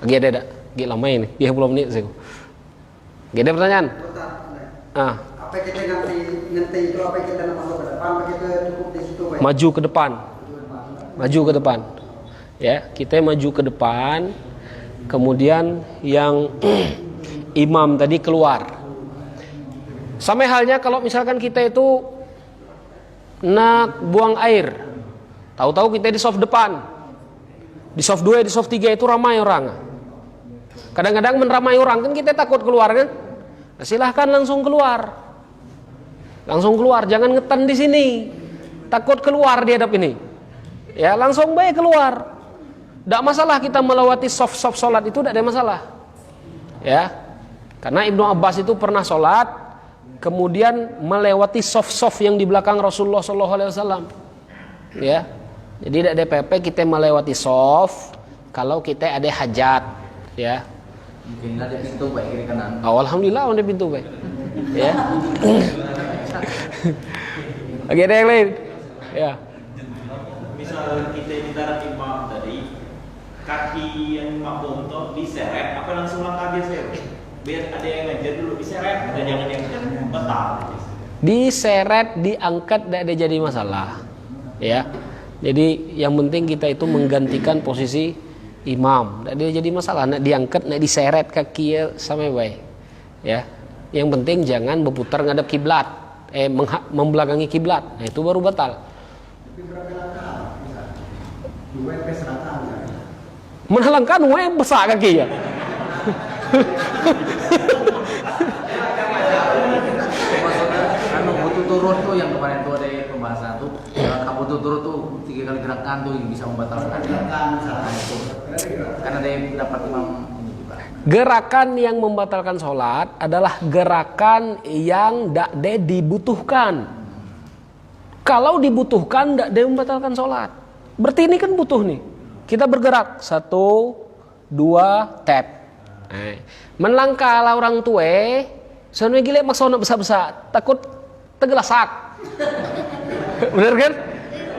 Lagi ada? Lagi lama ini, 30 menit saya. Lagi ada pertanyaan? Apa kita nanti itu apa kita nak masuk ke depan? Apa kita cukup di situ? Maju ke depan. Maju ke depan. Ya, kita maju ke depan. Kemudian yang imam tadi keluar. Sama halnya kalau misalkan kita itu nak buang air, tahu-tahu kita di soft depan, di soft 2, di soft 3 itu ramai orang. Kadang-kadang meneramai orang kan kita takut keluar kan? Nah, silahkan langsung keluar, jangan ngetan di sini, takut keluar di hadap ini. Ya langsung baik keluar, tidak masalah kita melewati soft sholat itu tidak ada masalah. Ya, karena Ibnu Abbas itu pernah sholat. Kemudian melewati soft yang di belakang Rasulullah SAW. Ya, jadi tidak ada PP kita melewati soft kalau kita ada hajat. Ya. Mungkin ada pintu baik kiri kanan. Oh, alhamdulillah ada pintu baik. Ya. Lagi ada yang lain? Ya. Misal kita ditaruh imam tadi, kaki yang makmum tuh diseret, apa langsung langkah biasa? Biar ada yang ngajar dulu diseret, dan jangan yang betal. Diseret, diangkat, tidak ada jadi masalah. Ya, jadi yang penting kita itu menggantikan posisi imam, tidak ada jadi masalah. Nak diangkat, nak diseret kaki sama baik. Ya, yang penting jangan berputar ngadap kiblat, membelakangi kiblat. Nah, itu baru batal. Menhalangkan besar kaki ya. Butuh turun tuh yang kemarin tuh ada pembahasan tuh, butuh turun tuh 3 kali gerakan tuh yang bisa membatalkan gerakan. Karena ada yang dapat imam ini juga. Gerakan yang membatalkan sholat adalah gerakan yang tidak dibutuhkan. Kalau dibutuhkan tidak ada membatalkan sholat. Berarti ini kan butuh nih. Kita bergerak 1, 2, tap. Melangkah lah orang tua, soalnya gile maksudnya besar-besar, takut tegelasak. Bener kan?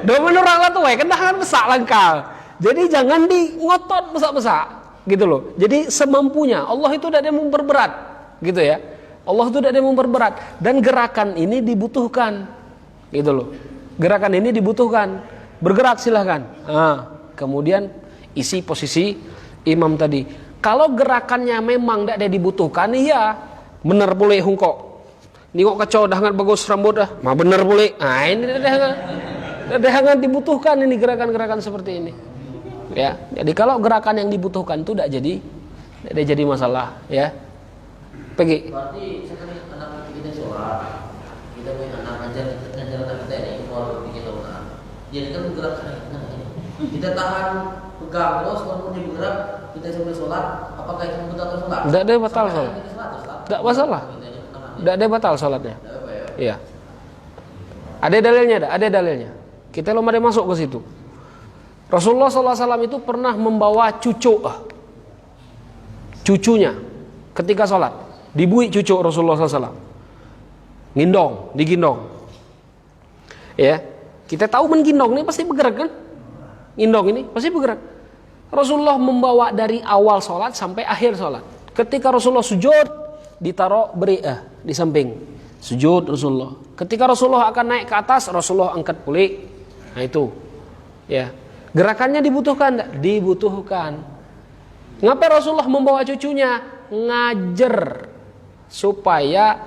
Domen orang lah tua, kan dah besar langkah. Jadi jangan di ngotot besar-besar, gitu loh. Jadi semampunya. Allah itu tidak ada yang memperberat, gitu ya. Allah itu tidak ada yang memperberat. Dan gerakan ini dibutuhkan, gitu loh. Gerakan ini dibutuhkan. Bergerak silahkan. Kemudian isi posisi imam tadi. Kalau gerakannya memang tidak ada dibutuhkan, iya benar boleh hungkok. Ningok kacau dah ngat bagus rambut dah, mah benar boleh. Ini dah dibutuhkan ini gerakan-gerakan seperti ini. Ya, jadi kalau gerakan yang dibutuhkan itu tidak jadi masalah, ya. Pergi. Berarti sekarang anak kita sholat, kita punya anak ngajar anak kita ini umur 3 tahunan. Jadi kan gerakan ini. Kita tahan pegang terus, walaupun dia bergerak, kita sambil sholat, apakah itu membatalkan sholat? Tidak ada batal sholat. Tidak masalah. Tidak ada batal sholatnya. Iya. Ada dalilnya, ada dalilnya. Kita belum ada masuk ke situ. Rasulullah SAW itu pernah membawa cucunya ketika sholat. Dibuik cucu Rasulullah SAW. Digendong. Ya, kita tahu menggendong ini pasti bergerak kan? Gendong ini pasti bergerak. Rasulullah membawa dari awal sholat sampai akhir sholat. Ketika Rasulullah sujud, ditaruh di samping. Sujud Rasulullah. Ketika Rasulullah akan naik ke atas, Rasulullah angkat pulih. Nah itu, ya. Gerakannya dibutuhkan enggak? Dibutuhkan. Ngapain Rasulullah membawa cucunya? Ngajar supaya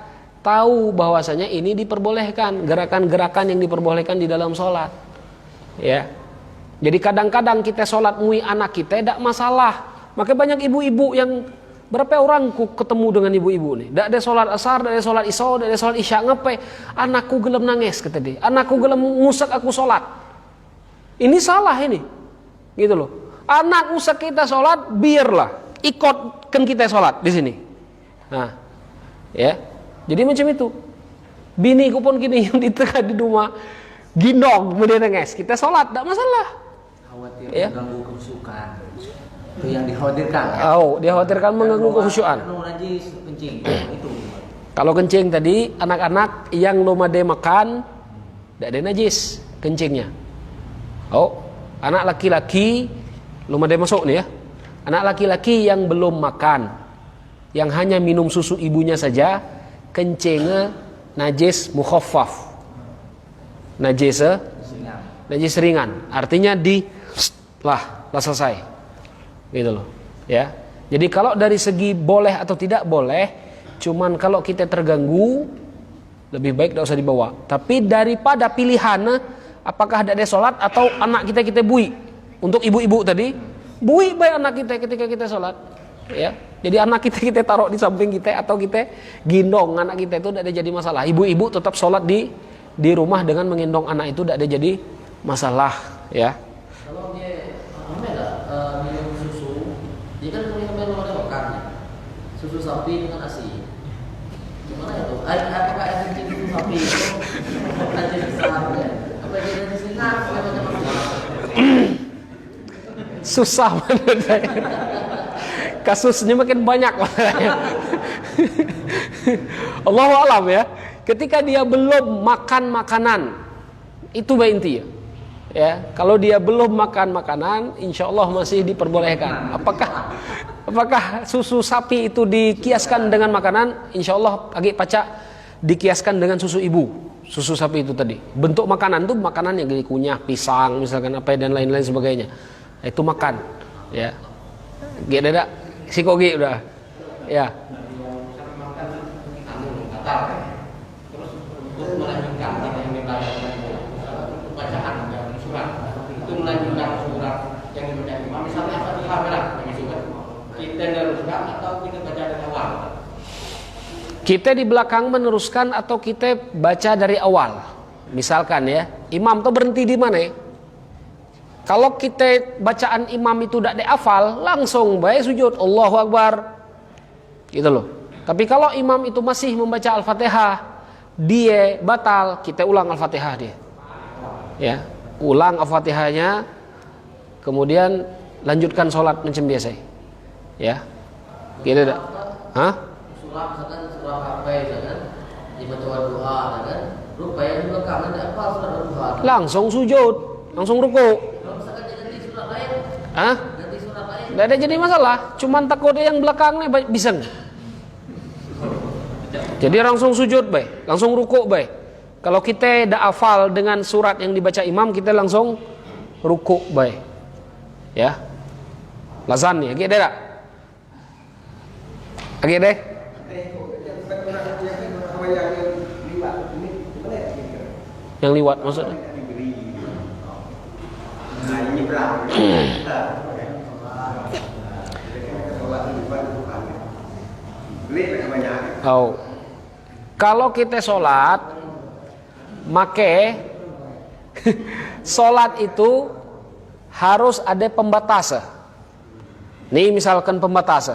tahu bahwasanya ini diperbolehkan, gerakan-gerakan yang diperbolehkan di dalam sholat. Ya. Jadi kadang-kadang kita sholat mui anak kita tidak masalah. Makanya banyak ibu-ibu yang berapa orang ketemu dengan ibu-ibu nih. Tidak ada sholat asar, tidak ada sholat isya, tidak ada sholat isya. Ngapain? Anakku gelem nangis kata dia. Anakku gelem ngusak aku sholat. Ini salah ini, gitu loh. Anak ngusak kita sholat, biarlah ikutkan kita sholat di sini. Nah, ya. Jadi macam itu. Biniku pun gini yang di rumah, ginong kemudian nangis. Kita sholat, tidak masalah. Khawatir Ya. mengganggu kehusukan. Itu yang dikhawatirkan. Dikhawatirkan mengganggu kehusyuan. Najis kencing itu. Kalau kencing tadi anak-anak yang belum ada makan tidak ada najis kencingnya. Anak laki-laki belum ada masuk nih ya. Anak laki-laki yang belum makan, yang hanya minum susu ibunya saja, kencingnya najis mukhaffaf. Najis ringan. Artinya lah selesai. Gitu loh, ya. Jadi kalau dari segi boleh atau tidak boleh, cuman kalau kita terganggu lebih baik tidak usah dibawa. Tapi daripada pilihan apakah ada sholat atau anak kita bui. Untuk ibu-ibu tadi, bui baik anak kita ketika kita sholat, ya. Jadi anak kita taruh di samping kita atau kita gendong anak kita itu tidak ada jadi masalah. Ibu-ibu tetap sholat di rumah dengan menggendong anak itu tidak ada jadi masalah, ya. Kalau dia minum susu, dia kan punya memang ada makan susu sapi dengan ASI. Gimana ya tuh? Apakah air kencing susu sapi itu najis besar ya? Apa dia najis ringan? Susah banget. Kasusnya makin banyak. Allahu a'lam ya. Ketika dia belum makan makanan, itu inti ya. Ya, kalau dia belum makan makanan, insya Allah masih diperbolehkan. Apakah susu sapi itu dikiaskan dengan makanan? Insya Allah pagi pacak dikiaskan dengan susu ibu, susu sapi itu tadi. Bentuk makanan tuh makanan yang dikunyah, pisang misalkan apa dan lain-lain sebagainya. Itu makan, ya. Gede dah, sikogi udah, ya. Terus untuk melanjutkan kita yang dibacakan bacaan dalam surat itu melanjutkan surat yang dibaca imam misalnya apa di Al-Fatihah yang surat kita meneruskan atau kita baca dari awal. Kita di belakang meneruskan atau kita baca dari awal. Misalkan ya, imam tuh berhenti di mana? Kalau kita bacaan imam itu tidak dihafal, langsung baik sujud Allahu Akbar. Gitu loh. Tapi kalau imam itu masih membaca Al-Fatihah, dia batal, kita ulang Al-Fatihah dia. Ya, ulang Al-Fatihahnya, kemudian lanjutkan sholat macam biasa. Ya. Gitu dah. Hah? Surah misalkan surah apa itu kan dibaca doa kan rupanya di belakang ada apa surah doa Langsung sujud, langsung ruku. kalau misalkan dia ganti surah lain Hah? ganti surah lain Tidak ada jadi masalah, cuman takutnya yang belakangnya bisa. Jadi langsung sujud baik, langsung ruku baik. Kalau kita tidak hafal dengan surat yang dibaca imam, kita langsung ruku baik. Ya. Lazan ya, gitu tak? Oke deh. Yang liwat maksudnya? Oh. Kalau kita sholat, make sholat itu harus ada pembatas. Nih misalkan pembatas.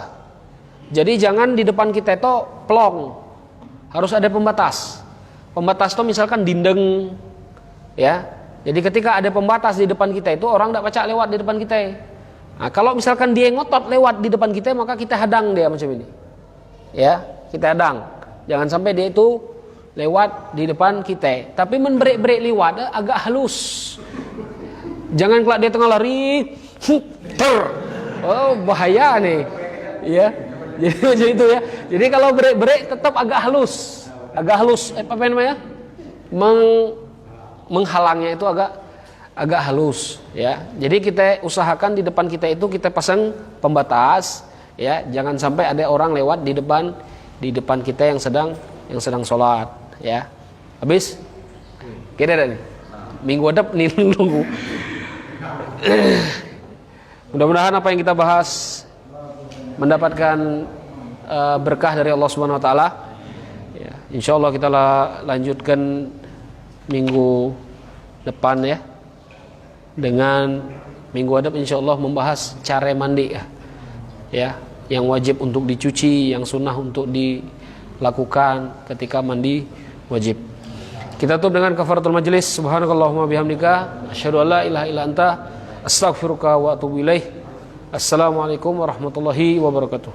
Jadi jangan di depan kita itu plong. Harus ada pembatas. Pembatas itu misalkan dinding, ya. Jadi ketika ada pembatas di depan kita itu orang tidak baca lewat di depan kita. Nah, kalau misalkan dia ngotot lewat di depan kita, maka kita hadang dia macam ini. Ya, kita hadang. Jangan sampai dia itu lewat di depan kita. Tapi menbrek-brek lewat agak halus. Jangan kalau dia tengah lari, oh bahaya nih. Ya. Jadi itu ya. Jadi kalau brek-brek tetap agak halus. Agak halus apa namanya? Menghalangnya itu agak halus ya. Jadi kita usahakan di depan kita itu kita pasang pembatas ya, jangan sampai ada orang lewat di depan kita yang sedang sholat ya. Habis? Kira dah nih. Minggu depan nih nunggu. Mudah-mudahan apa yang kita bahas mendapatkan berkah dari Allah Subhanahu wa taala. Ya, insyaallah kita lanjutkan minggu depan ya. Dengan minggu adab insyaallah membahas cara mandi ya. Ya, yang wajib untuk dicuci, yang sunnah untuk dilakukan ketika mandi wajib. Kita tutup dengan kafaratul majlis. Subhanakallahumma bihamdika asyhadu an la ilaha illa anta astaghfiruka wa atubu ilaik. Assalamualaikum warahmatullahi wabarakatuh.